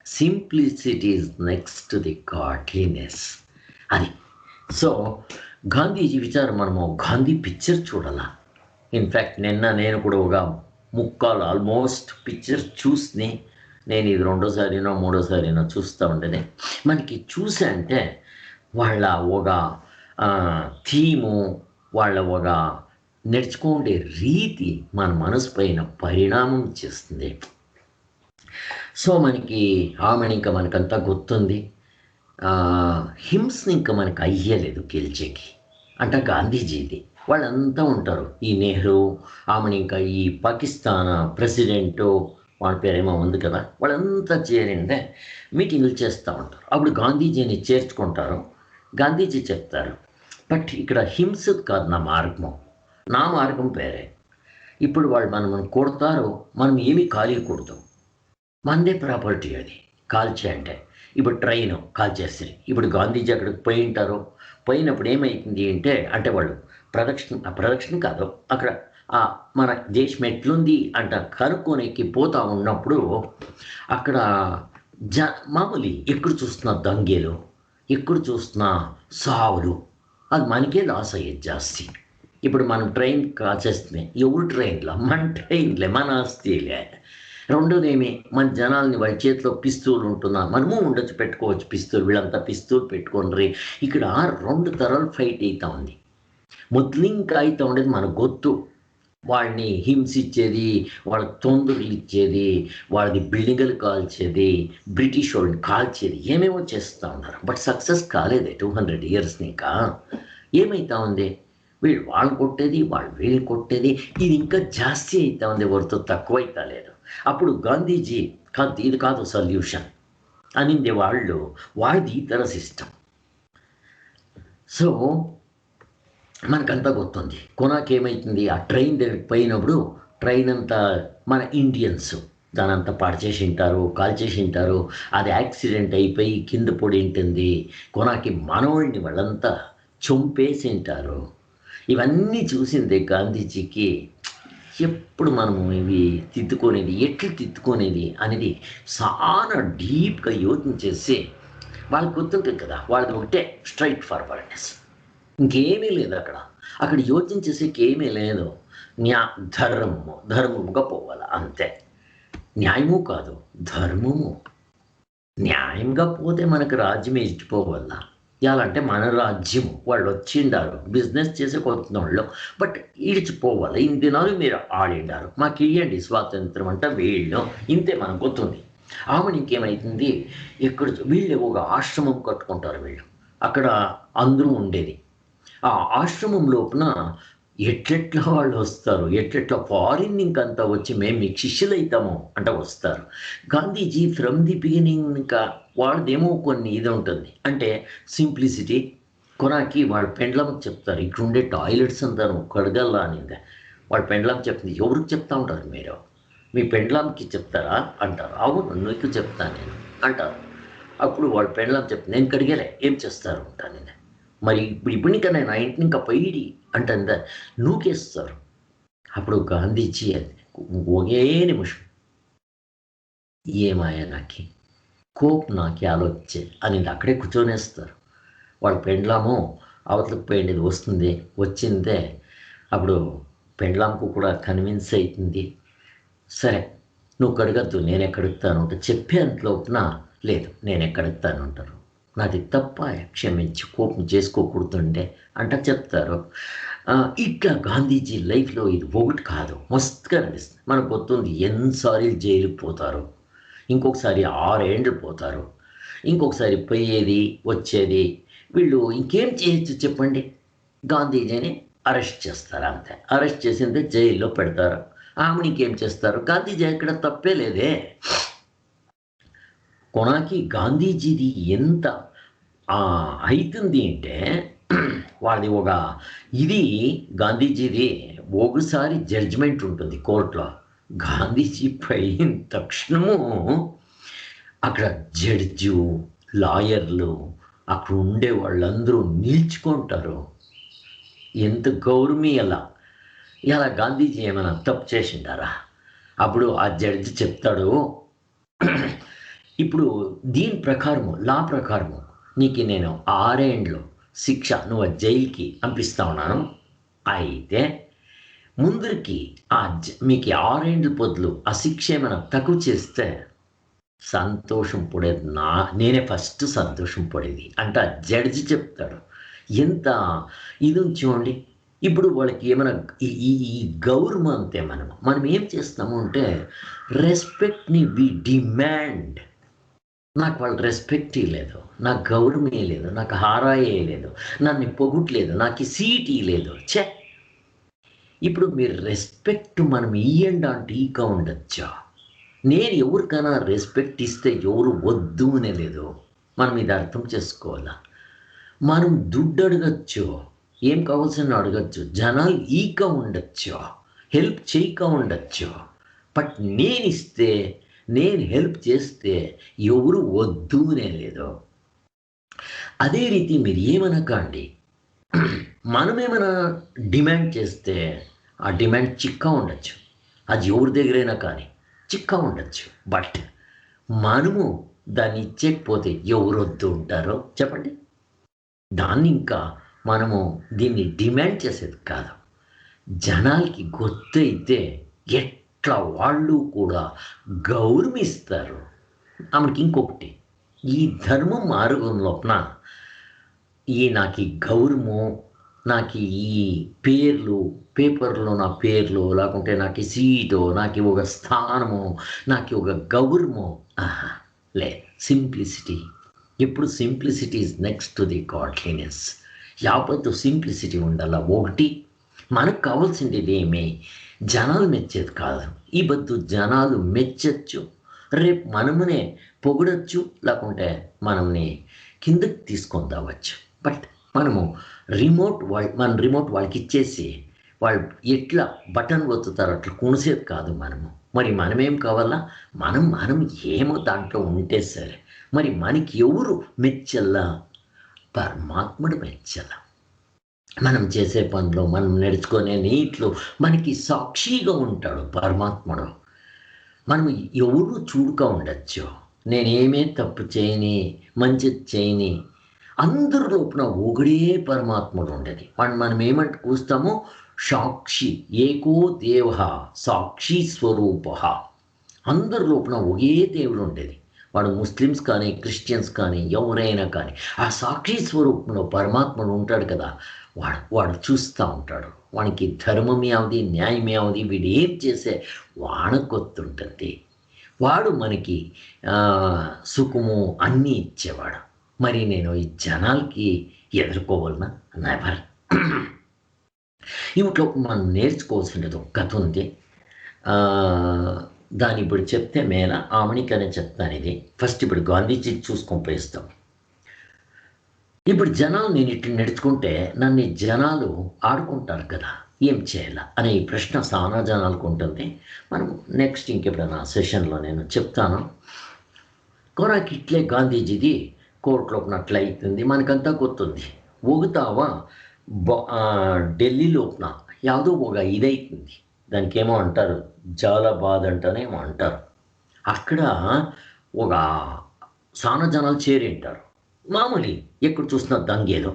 Simplicity is next to the godliness. అది. సో గాంధీజీ విచారం మనము గాంధీ పిక్చర్ చూడాల. ఇన్ఫ్యాక్ట్ నిన్న నేను కూడా ఒక ముక్కాలు ఆల్మోస్ట్ పిక్చర్ చూసి నేను ఇది రెండోసారినో మూడోసారినో చూస్తూ ఉండేది. మనకి చూసా అంటే వాళ్ళ ఒక థీము, వాళ్ళ ఒక నేర్చుకుండే రీతి మన మనసు పైన పరిణామం చేస్తుంది. సో మనకి ఆమెను ఇంకా మనకంతా గుర్తుంది. హింసని ఇంకా మనకు అయ్యలేదు గెలిచేకి అంటే గాంధీజీది. వాళ్ళంతా ఉంటారు, ఈ నెహ్రూ, ఆమెను ఇంకా ఈ పాకిస్తాన్ ప్రెసిడెంటు, వాళ్ళ పేరేమో ఉంది కదా, వాళ్ళంతా చేరిందే మీటింగులు చేస్తూ ఉంటారు. అప్పుడు గాంధీజీని చేర్చుకుంటారు. గాంధీజీ చెప్తారు, బట్ ఇక్కడ హింస కాదు నా మార్గం, నా మార్గం పేరే. ఇప్పుడు వాళ్ళు మనం కొడతారు, మనం ఏమీ కాలియకూడదు, మనదే ప్రాపర్టీ అది కాల్చే అంటే. ఇప్పుడు ట్రైన్ కాల్చేస్తారు. ఇప్పుడు గాంధీజీ అక్కడికి పోయి ఉంటారు. పోయినప్పుడు ఏమైతుంది అంటే వాళ్ళు ప్రదక్షిణ కాదు, అక్కడ మన దేశం ఎట్లుంది అంట కనుక్కోనికి పోతూ ఉన్నప్పుడు అక్కడ మామూలు ఎక్కడ చూస్తున్న దంగేలు, ఎక్కడ చూస్తున్న సావులు, అది మనకే లాస్ అయ్యేది జాస్తి. ఇప్పుడు మనం ట్రైన్ కాల్చేస్తే ఎవరు ట్రైన్లో, మన ట్రైన్లే, మన ఆస్తిలే. రెండోది ఏమి, మన జనాల్ని వాళ్ళ చేతిలో పిస్తూలు ఉంటున్నా, మనము ఉండొచ్చు, పెట్టుకోవచ్చు పిస్తూలు, వీళ్ళంతా పిస్తూలు పెట్టుకోండి. ఇక్కడ 2 తరాలు ఫైట్ అవుతా ఉంది. మొదలింకా అవుతా ఉండేది మనకు గొత్తు. వాళ్ళని హింసించేది, వాళ్ళకి తొందరలు ఇచ్చేది, వాళ్ళది బిల్డింగులు కాల్చేది, బ్రిటిష్ వాళ్ళని కాల్చేది, ఏమేమో చేస్తూ ఉన్నారు. బట్ సక్సెస్ కాలేదే 200 years ఇంకా. ఏమవుతా ఉంది, వాళ్ళు కొట్టేది, వాళ్ళు వీళ్ళు కొట్టేది, ఇది ఇంకా జాస్తి అవుతా ఉంది, ఎవరితో తక్కువ అవుతా లేదు. అప్పుడు గాంధీజీ కాదు, ఇది కాదు సొల్యూషన్ అనింది వాళ్ళది ఇతర సిస్టమ్. సో మనకంతా గుర్తుంది. కొనాకి ఏమవుతుంది, ఆ ట్రైన్ దగ్గరికి పోయినప్పుడు ట్రైన్ అంతా మన ఇండియన్స్ దానంతా పాడు చేసి ఉంటారు, కాల్ చేసి ఉంటారు, అది యాక్సిడెంట్ అయిపోయి కింద పడి ఉంటుంది. కొనాకి మనోళ్ళని వాళ్ళంతా చంపేసి ఉంటారు. ఇవన్నీ చూసిందే గాంధీజీకి ఎప్పుడు మనము ఇవి తిద్దుకునేది, ఎట్లు తిద్దుకునేది అనేది చాలా డీప్గా యోచన చేసి వాళ్ళకి గుర్తుంటుంది కదా, వాళ్ళది ఒకటే స్ట్రైట్ ఫార్వర్డ్నెస్, ఇంకేమీ లేదు అక్కడ యోచన చేసేకి ఏమీ లేదు. ధర్మముగా పోవాలి అంతే. న్యాయము కాదు, ధర్మము. న్యాయంగా పోతే మనకు రాజ్యం ఇచ్చిపోవాలా. ఎలా అంటే మన రాజ్యం, వాళ్ళు వచ్చిండారు బిజినెస్ చేసే కొత్తోళ్ళు, బట్ ఈడ్చిపోవాలి. ఇన్ని దినాలు మీరు ఆడిండారు, మాకు ఇవ్వండి స్వాతంత్రం అంటే వీళ్ళు ఇంతే మనకు గుర్తుంది. ఆమె ఇంకేమైతుంది, ఇక్కడ వీళ్ళు ఒక ఆశ్రమం కట్టుకుంటారు వీళ్ళు, అక్కడ అందరూ ఉండేది. ఆ ఆశ్రమం లోపల ఎట్లెట్లా వాళ్ళు వస్తారు, ఎట్లెట్లా ఫారిన్ ఇంకంతా వచ్చి మేము మీకు శిష్యులు అవుతాము అంటే వస్తారు. గాంధీజీ ఫ్రమ్ ది బిగినింగ్ ఇంకా వాళ్ళదేమో కొన్ని ఇది ఉంటుంది, అంటే సింప్లిసిటీ. కొనాకి వాళ్ళ పెండ్లమ్మకి చెప్తారు, ఇక్కడ ఉండే టాయిలెట్స్ అంతా నువ్వు కడగల్లా అనింది. వాళ్ళ పెండ్లం చెప్తుంది, ఎవరికి చెప్తా ఉంటారు మీరు, మీ పెండ్లంకి చెప్తారా అంటారు. అవును నీకు చెప్తాను నేను అంటారు. అప్పుడు వాళ్ళ పెండ్లం చెప్తుంది, నేను కడిగేలే ఏం చేస్తారు అంటాను నేను. మరి ఇప్పుడు ఇంకా నేను ఆ ఇంటిని ఇంకా పైడి అంటుందా నూకేస్తారు. అప్పుడు గాంధీజీ ఒకే నిమిషం ఏమాయ నాకి కోప్ నాకి ఆలోచించే అని అక్కడే కూర్చొనేస్తారు. వాళ్ళ పెండ్లాము అవతలకు పోయింది వస్తుంది, వచ్చిందే. అప్పుడు పెండ్లాంకు కూడా కన్విన్స్ అవుతుంది, సరే నువ్వు కడగద్దు నేనే కడుగుతాను అంటే చెప్పేంతలోపున లేదు నేనే కడుగుతాను అంటారు. నాది తప్ప, క్షమించి కోపం చేసుకోకూడదుండే అంట చెప్తారు. ఇట్లా గాంధీజీ లైఫ్లో ఇది ఒకటి కాదు, మస్తుగా అనిపిస్తుంది. మనకు గుర్తుంది ఎన్నిసార్లు జైలుకి పోతారు, ఇంకొకసారి 6 ఏళ్ళు పోతారు, ఇంకొకసారి పోయేది వచ్చేది. వీళ్ళు ఇంకేం చేయొచ్చు చెప్పండి, గాంధీజీని అరెస్ట్ చేస్తారు అంతే. అరెస్ట్ చేసిందే జైల్లో పెడతారు. ఆమె ఇంకేం చేస్తారు, గాంధీజీ ఎక్కడ తప్పే లేదే. కొనాకి గాంధీజీది ఎంత అవుతుంది అంటే వాళ్ళది ఒక ఇది, గాంధీజీది ఒకసారి జడ్జిమెంట్ ఉంటుంది కోర్టులో. గాంధీజీ పోయిన తక్షణము అక్కడ జడ్జు, లాయర్లు, అక్కడ ఉండే వాళ్ళందరూ నిల్చుకుంటారు. ఎంత గౌరవమీయాల. ఇలా గాంధీజీ ఏమైనా తప్పు చేసిండారా? అప్పుడు ఆ జడ్జి చెప్తాడు, ఇప్పుడు దీని ప్రకారము, లా ప్రకారము నీకు నేను 6 ఏండ్లు శిక్ష, నువ్వు జైలుకి పంపిస్తా ఉన్నాను. అయితే ముందరికి మీకు 6 ఏండ్ల బదులు ఆ శిక్ష ఏమైనా తక్కువ చేస్తే సంతోషం పడేది నేనే ఫస్ట్ సంతోషం పడేది అంటే ఆ జడ్జి చెప్తాడు. ఎంత ఇది చూడండి. ఇప్పుడు వాళ్ళకి ఏమైనా ఈ ఈ ఈ గౌరవం అంతే. మనం ఏం చేస్తాము అంటే రెస్పెక్ట్ని వి డిమాండ్. నాకు వాళ్ళు రెస్పెక్ట్ ఇవ్వలేదు, నాకు గౌరవం ఇవ్వలేదు, నాకు హారా వేయలేదు, నన్ను పొగుట్లేదు, నాకు ఈ సీట్ ఇవ్వలేదు. ఛే, ఇప్పుడు మీరు రెస్పెక్ట్ మనం ఇయ్యండి అంటే ఈక ఉండొచ్చా? నేను ఎవరికైనా రెస్పెక్ట్ ఇస్తే ఎవరు వద్దు అనే లేదు. మనం ఇది అర్థం చేసుకోవాలా. మనం దుడ్డు అడగచ్చు, ఏం కావాల్సిన అడగచ్చు, జనాలు ఈక ఉండొచ్చు, హెల్ప్ చేయక ఉండొచ్చు. బట్ నేను ఇస్తే, నేను హెల్ప్ చేస్తే ఎవరు వద్దు అనే లేదు. అదే రీతి మీరు ఏమనకండి, మనమేమైనా డిమాండ్ చేస్తే ఆ డిమాండ్ చిక్కా ఉండొచ్చు, అది ఎవరి దగ్గరైనా కానీ చిక్కా ఉండొచ్చు. బట్ మనము దాన్ని ఇచ్చేకపోతే ఎవరు వద్దు ఉంటారో చెప్పండి. దాన్ని ఇంకా మనము దీన్ని డిమాండ్ చేసేది కాదు. జనాలకి గుర్తయితే ఎట్లా వాళ్ళు కూడా గౌరవిస్తారు. ఆమెకి ఇంకొకటి, ఈ ధర్మం మార్గం లోపల నాకు ఈ గౌరవము, నాకు ఈ పేర్లు, పేపర్లో నా పేర్లు, లేకుంటే నాకు ఈ సీటు, నాకు ఒక స్థానము, నాకు ఒక గౌరవము లేదు. సింప్లిసిటీ. ఎప్పుడు simplicity is next to the godliness. యావత్తు సింప్లిసిటీ ఉండాల. ఒకటి, మనకు కావాల్సింది ఏమి, జనాలు మెచ్చేది కాదు. ఈ బద్దు జనాలు మెచ్చచ్చు, రేపు మనమునే పొగడచ్చు, లేకుంటే మనల్ని కిందకి తీసుకొని రావచ్చు. బట్ మనము మన రిమోట్ వాళ్ళకి ఇచ్చేసి వాళ్ళు ఎట్లా బటన్ ఒత్తుతారో అట్లా కొనిసేది కాదు మనము. మరి మనమేం కావాలా, మనం ఏమో దాంట్లో ఉంటే సరే. మరి మనకి ఎవరు మెచ్చల్లా? పరమాత్ముడు మెచ్చల్లా. మనం చేసే పనిలో, మనం నడుచుకునే నీటిలో మనకి సాక్షిగా ఉంటాడు పరమాత్ముడు. మనం ఎవరు చూడక ఉండొచ్చు, నేనేమే తప్పు చేయని, మంచిది చేయని, అందరి లోపల ఒకడే పరమాత్ముడు ఉండేది. మనం ఏమంటే కూస్తామో సాక్షి, ఏకో దేవ సాక్షి స్వరూప. అందరి లోపల ఒకే దేవుడు ఉండేది. వాడు ముస్లిమ్స్ కానీ క్రిస్టియన్స్ కానీ ఎవరైనా కానీ ఆ సాక్షి స్వరూపంలో పరమాత్ముడు ఉంటాడు కదా. వాడు చూస్తూ ఉంటాడు. వానికి ధర్మం ఏమది, న్యాయం ఏమది, వీడు ఏం చేసే వాడకొత్తుంటుంది. వాడు మనకి సుఖము అన్నీ ఇచ్చేవాడు. మరి నేను ఈ జనాలకి ఎదుర్కోవాలన్నా నెవర్. ఇంట్లో మనం నేర్చుకోవాల్సినది ఒక కథ ఉంది. దాన్ని ఇప్పుడు చెప్తే మేల, ఆమణికనే చెప్తాను ఇది. ఫస్ట్ ఇప్పుడు గాంధీజీ చూసుకొని పోయిస్తాం. ఇప్పుడు జనాలు నేను ఇట్లా నడుచుకుంటే నన్ను జనాలు ఆడుకుంటారు కదా, ఏం చేయాలా అనే ఈ ప్రశ్న చాలా జనాలకు ఉంటుంది. మనం నెక్స్ట్ ఇంకెప్పుడైనా సెషన్లో నేను చెప్తాను. కొరాకి ఇట్లే గాంధీజీది కోర్టులో అట్లా అవుతుంది, మనకంతా గుర్తుంది. ఊగుతావా ఢిల్లీ లోపల ಯಾವುದೋ ఒక ఇదైతుంది, దానికి ఏమో అంటారు, జాలాబాద్ అంటేనేమో అంటారు. అక్కడ ఒక చాలా జనాలు చేరింటారు. మామూలు ఎక్కడ చూసినా దంగేలో.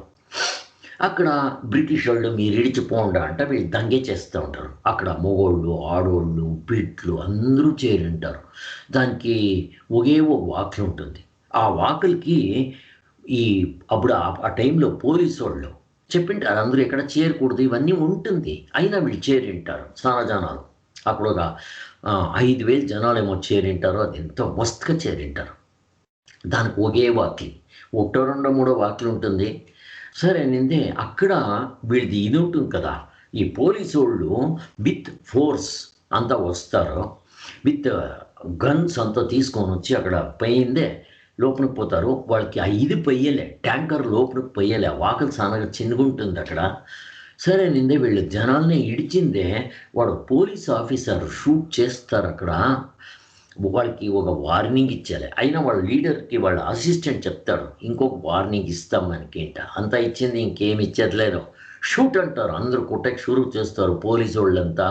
అక్కడ బ్రిటిష్ వాళ్ళు మీరు ఇడిచిపోండా అంటే వీళ్ళు దంగే చేస్తూ ఉంటారు. అక్కడ మొగోళ్ళు, ఆడోళ్ళు, బిడ్లు అందరూ చేరింటారు. దానికి ఒకే ఒక వాకిలి ఉంటుంది. ఆ వాకిలికి అప్పుడు ఆ టైంలో పోలీసు వాళ్ళు చెప్పింటారు, అందరూ ఎక్కడ చేరకూడదు, ఇవన్నీ ఉంటుంది. అయినా వీళ్ళు చేరింటారు చాలా జనాలు. అక్కడ ఒక 5,000 జనాలేమో చేరింటారు. అది ఎంతో మస్తుగా చేరింటారు. దానికి ఒకే వాకిలి, 1, 2, 3 వాకిలి ఉంటుంది. సరే నిందే అక్కడ వీళ్ళది ఇది ఉంటుంది కదా, ఈ పోలీసు వాళ్ళు విత్ ఫోర్స్ అంతా వస్తారు, విత్ గన్స్ అంతా తీసుకొని వచ్చి అక్కడ పోయిందే లోపలికి పోతారు. వాళ్ళకి ఇది పొయ్యలే, ట్యాంకర్ లోపలికి పొయ్యలే, వాకలు చాలా చిన్నగా ఉంటుంది అక్కడ. సరే నిందే వీళ్ళు జనాల్ని ఇడిచిందే వాడు పోలీస్ ఆఫీసర్ షూట్ చేస్తారు అక్కడ. వాళ్ళకి ఒక వార్నింగ్ ఇచ్చేయాలి. అయినా వాళ్ళ లీడర్కి వాళ్ళ అసిస్టెంట్ చెప్తాడు, ఇంకొక వార్నింగ్ ఇస్తాం మనకేంట, అంతా ఇచ్చింది ఇంకేమి ఇచ్చేట్లేదు, షూట్ అంటారు. అందరూ కొట్టకి షురూ చేస్తారు పోలీసు వాళ్ళంతా.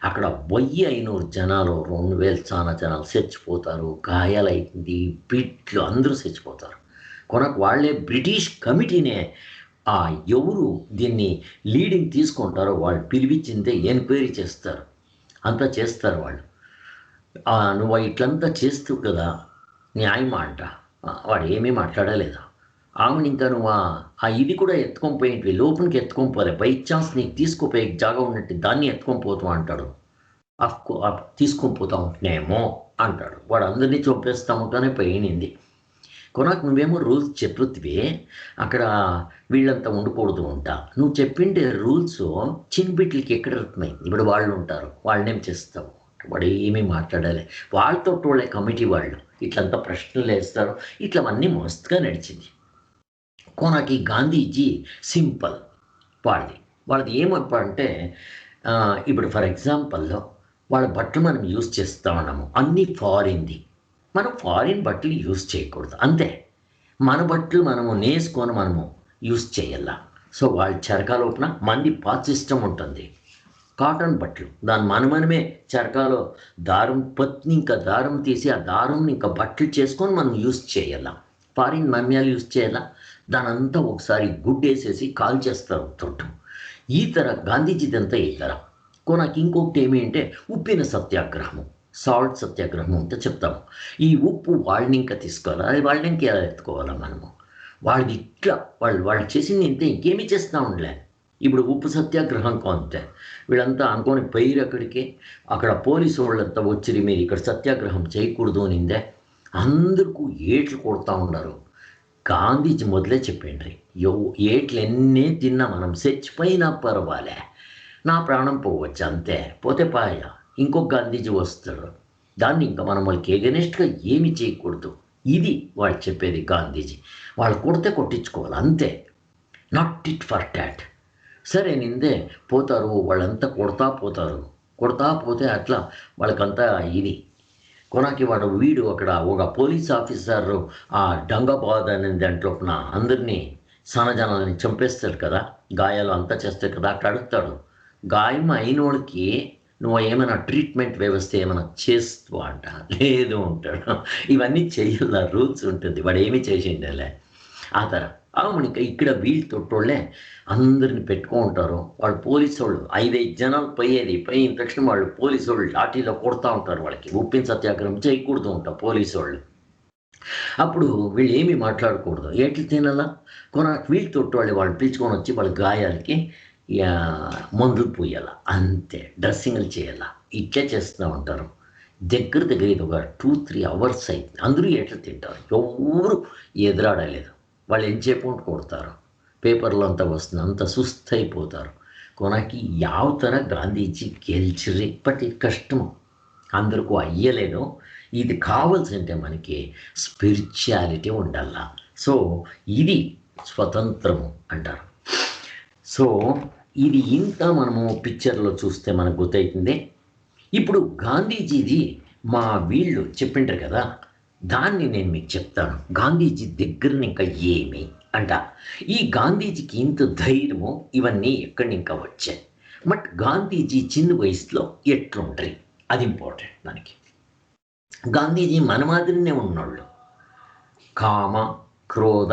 అక్కడ 1500 జనాలు, 2000 చాలా జనాలు చచ్చిపోతారు, గాయాలైంది, పిట్లు అందరూ చచ్చిపోతారు. కొనకు వాళ్ళే బ్రిటిష్ కమిటీనే ఎవరు దీన్ని లీడింగ్ తీసుకుంటారో వాళ్ళు పిలిపించిందే ఎంక్వైరీ చేస్తారు, అంతా చేస్తారు వాళ్ళు. నువ్వు ఇట్లంతా చేస్తూ కదా, న్యాయమా అంట. వాడు ఏమీ మాట్లాడలేదా. ఆమెను ఇంకా నువ్వు ఇది కూడా ఎత్తుకొని పోయింటివి, లోపలికి ఎత్తుకొని పోలే, బై ఛాన్స్ నీకు తీసుకోపోయే జాగా ఉన్నట్టు దాన్ని ఎత్తుకొని పోతావు అంటాడు. తీసుకొని పోతా ఉంటున్నాయేమో అంటాడు. వాడు అందరినీ చంపేస్తా ఉంటానే పోయినింది. కొనాకు నువ్వేమో రూల్స్ చెప్పుతివే, అక్కడ వీళ్ళంతా ఉండకూడదు ఉంటా. నువ్వు చెప్పిండే రూల్స్ చిన్న బిడ్డలకి ఎక్కడ అవుతున్నాయి. ఇప్పుడు వాళ్ళు ఉంటారు, వాళ్ళనేం చేస్తావు. వాడు ఏమీ మాట్లాడాలి. వాళ్ళతో వాళ్ళే కమిటీ వాళ్ళు ఇట్లంతా ప్రశ్నలు వేస్తారు. ఇట్లవన్నీ మస్తుగా నడిచింది. కొనాకి గాంధీజీ సింపుల్ వాళ్ళది ఏమంటే, ఇప్పుడు ఫర్ ఎగ్జాంపుల్లో వాళ్ళ బట్టలు మనం యూజ్ చేస్తూ ఉన్నాము, అన్నీ ఫారిన్ది. మనం ఫారిన్ బట్టలు యూజ్ చేయకూడదు, అంతే. మన బట్టలు మనము నేసుకొని మనము యూజ్ చేయాల. సో వాళ్ళ చరకాలోపన మంది పాత సిస్టమ్ ఉంటుంది, కాటన్ బట్టలు, దాన్ని మనమే చరకాలో దారం పత్ని ఇంకా దారం తీసి ఆ దారం ఇంకా బట్టలు చేసుకొని మనం యూజ్ చేయాల. ఫారిన్ మర్మ్యాలు యూజ్ చేయాలా, దానంతా ఒకసారి గుడ్డేసేసి కాల్ చేస్తారు తొట్టు. ఈ తర గాంధీజీదంతా ఈ తర. నాకు ఇంకొకటి ఏమి అంటే ఉప్పిన సత్యాగ్రహము, సాల్ట్ సత్యాగ్రహం అంటే చెప్తాము. ఈ ఉప్పు వాళ్ళని ఇంకా తీసుకోవాలా, అది వాళ్ళని ఇంకా ఎలా ఎత్తుకోవాలా మనము. వాళ్ళది ఇట్లా వాళ్ళు చేసింది ఇంతే, ఇంకేమీ చేస్తూ ఉండలే. ఇప్పుడు ఉప్పు సత్యాగ్రహం అంతే, వీళ్ళంతా అనుకోని పైరు అక్కడికి, అక్కడ పోలీసు వాళ్ళంతా వచ్చి మీరు ఇక్కడ సత్యాగ్రహం చేయకూడదు అనిందే. అందరికీ ఏట్లు కొడుతూ ఉన్నారు. గాంధీజీ మొదలే చెప్పండి, ఏట్లు ఎన్నే తిన్నా మనం చచ్చిపోయినా పర్వాలే, నా ప్రాణం పోవచ్చు అంతే, పోతే పాయ, ఇంకొక గాంధీజీ వస్తాడు, దాన్ని ఇంకా మనం వాళ్ళకి ఎగనెస్ట్గా ఏమి చేయకూడదు. ఇది వాళ్ళు చెప్పేది గాంధీజీ. వాళ్ళు కొడితే కొట్టించుకోవాలి అంతే, నాట్ ఇట్ ఫర్ టాట్. సరే నిందే పోతారు, వాళ్ళంతా కొడతా పోతే అట్లా వాళ్ళకంతా ఇది. కొనాకి వీడు అక్కడ ఒక పోలీస్ ఆఫీసర్ డంగబాద్ అనే దాంట్లో అందరినీ సనజనాలని చంపేస్తాడు కదా, గాయాలు అంతా చేస్తాడు కదా. అక్కడ అడుగుతాడు, గాయం అయినోడికి నువ్వు ఏమైనా ట్రీట్మెంట్ వ్యవస్థ ఏమైనా చేస్తావా అంట. లేదు ఉంటాడు. ఇవన్నీ చేయాల, రూల్స్ ఉంటుంది. వాడు ఏమి చేసిండేలే ఆ తర. ఇంకా ఇక్కడ వీళ్ళు తొట్టోళ్ళే అందరిని పెట్టుకుంటారు. వాళ్ళు పోలీసు వాళ్ళు 5 జనాలు పోయిన తక్షణ వాళ్ళు పోలీసు వాళ్ళు లాఠీలో కొడతా ఉంటారు. వాళ్ళకి ఉప్పిన సత్యాగ్రహం చేయకూడదు ఉంటారు పోలీసు వాళ్ళు. అప్పుడు వీళ్ళు ఏమీ మాట్లాడకూడదు, ఏట్లు తినాలా. వీళ్ళు తొట్టోళ్ళు వాళ్ళు పిలుచుకొని వచ్చి వాళ్ళ గాయాలకి మందులు పోయాల అంతే, డ్రెస్సింగ్లు చేయాల. ఇట్లే చేస్తూ ఉంటారు. దగ్గర ఇది ఒక 2-3 అవర్స్ అయితే అందరూ ఏట్లు తింటారు, ఎవరు ఎదురాడలేదు. వాళ్ళు ఎంచేపు కొడతారు, పేపర్లో అంతా వస్తుంది, అంత సుస్థైపోతారు. కొనకి ಯಾವ ಥರ గాంధీజీ గెలిచిరి, బట్ ఇది కష్టం, అందరికీ అయ్యలేదు. ఇది కావాల్సింటే మనకి స్పిరిచువాలిటీ ఉండాల. సో ఇది స్వతంత్రము అంటారు. సో ఇది ఇంత మనము పిక్చర్లో చూస్తే మనకు గుర్తవుతుంది. ఇప్పుడు గాంధీజీది మా వీళ్ళు చెప్పింటారు కదా, దాన్ని నేను మీకు చెప్తాను. గాంధీజీ దగ్గర ఇంకా ఏమి అంట. ఈ గాంధీజీకి ఇంత ధైర్యము ఇవన్నీ ఎక్కడి ఇంకా వచ్చాయి. బట్ గాంధీజీ చిన్న వయసులో ఎట్లుంటారు, అది ఇంపార్టెంట్ మనకి. గాంధీజీ మన మాదిరినే ఉన్నోళ్ళు, కామ, క్రోధ,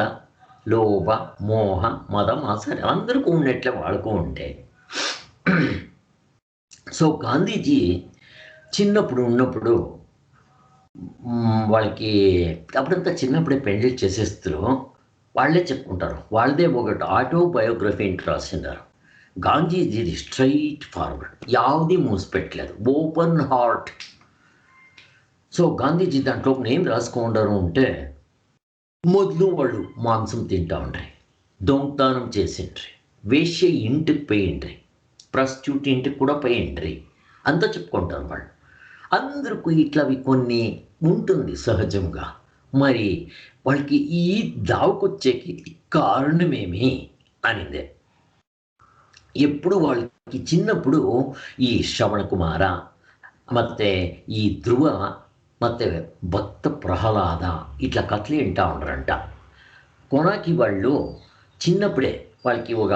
లోభ, మోహ, మదం, ఆసరి అందరికీ ఉన్నట్లే వాళ్ళకు ఉంటే. సో గాంధీజీ చిన్నప్పుడు ఉన్నప్పుడు వాళ్ళకి అప్పుడంతా చిన్నప్పుడే పెళ్లి చేసేస్తారు. వాళ్ళే చెప్పుకుంటారు, వాళ్ళదే ఒకటి ఆటోబయోగ్రఫీ ఇంటి రాసినారు. గాంధీజీది స్ట్రైట్ ఫార్వర్డ్, యావది మూసిపెట్టలేదు, ఓపెన్ హార్ట్. సో గాంధీజీ దాంట్లో ఏం రాసుకుంటారు అంటే, మొదలు వాళ్ళు మాంసం తింటా ఉండ్రి, దొంగతనం చేసిండ్రి, వేశ్య ఇంటికి పోయిండ్రి, ప్రాస్టిట్యూట్ ఇంటికి కూడా పోయిండ్రి, అంతా చెప్పుకుంటారు వాళ్ళు. అందరికీ ఇట్లవి కొన్ని ఉంటుంది సహజంగా. మరి వాళ్ళకి ఈ దావుకొచ్చేకి కారణమేమి అనిందే. ఎప్పుడు వాళ్ళకి చిన్నప్పుడు ఈ శ్రవణ కుమార ಮತ್ತೆ ಈ ಧ್ರುವ ಮತ್ತೆ భక్త ప్రహ్లాద ఇట్లా కథలు వింటా ఉండరంట. కొనాకి వాళ్ళు చిన్నప్పుడే వాళ్ళకి ఒక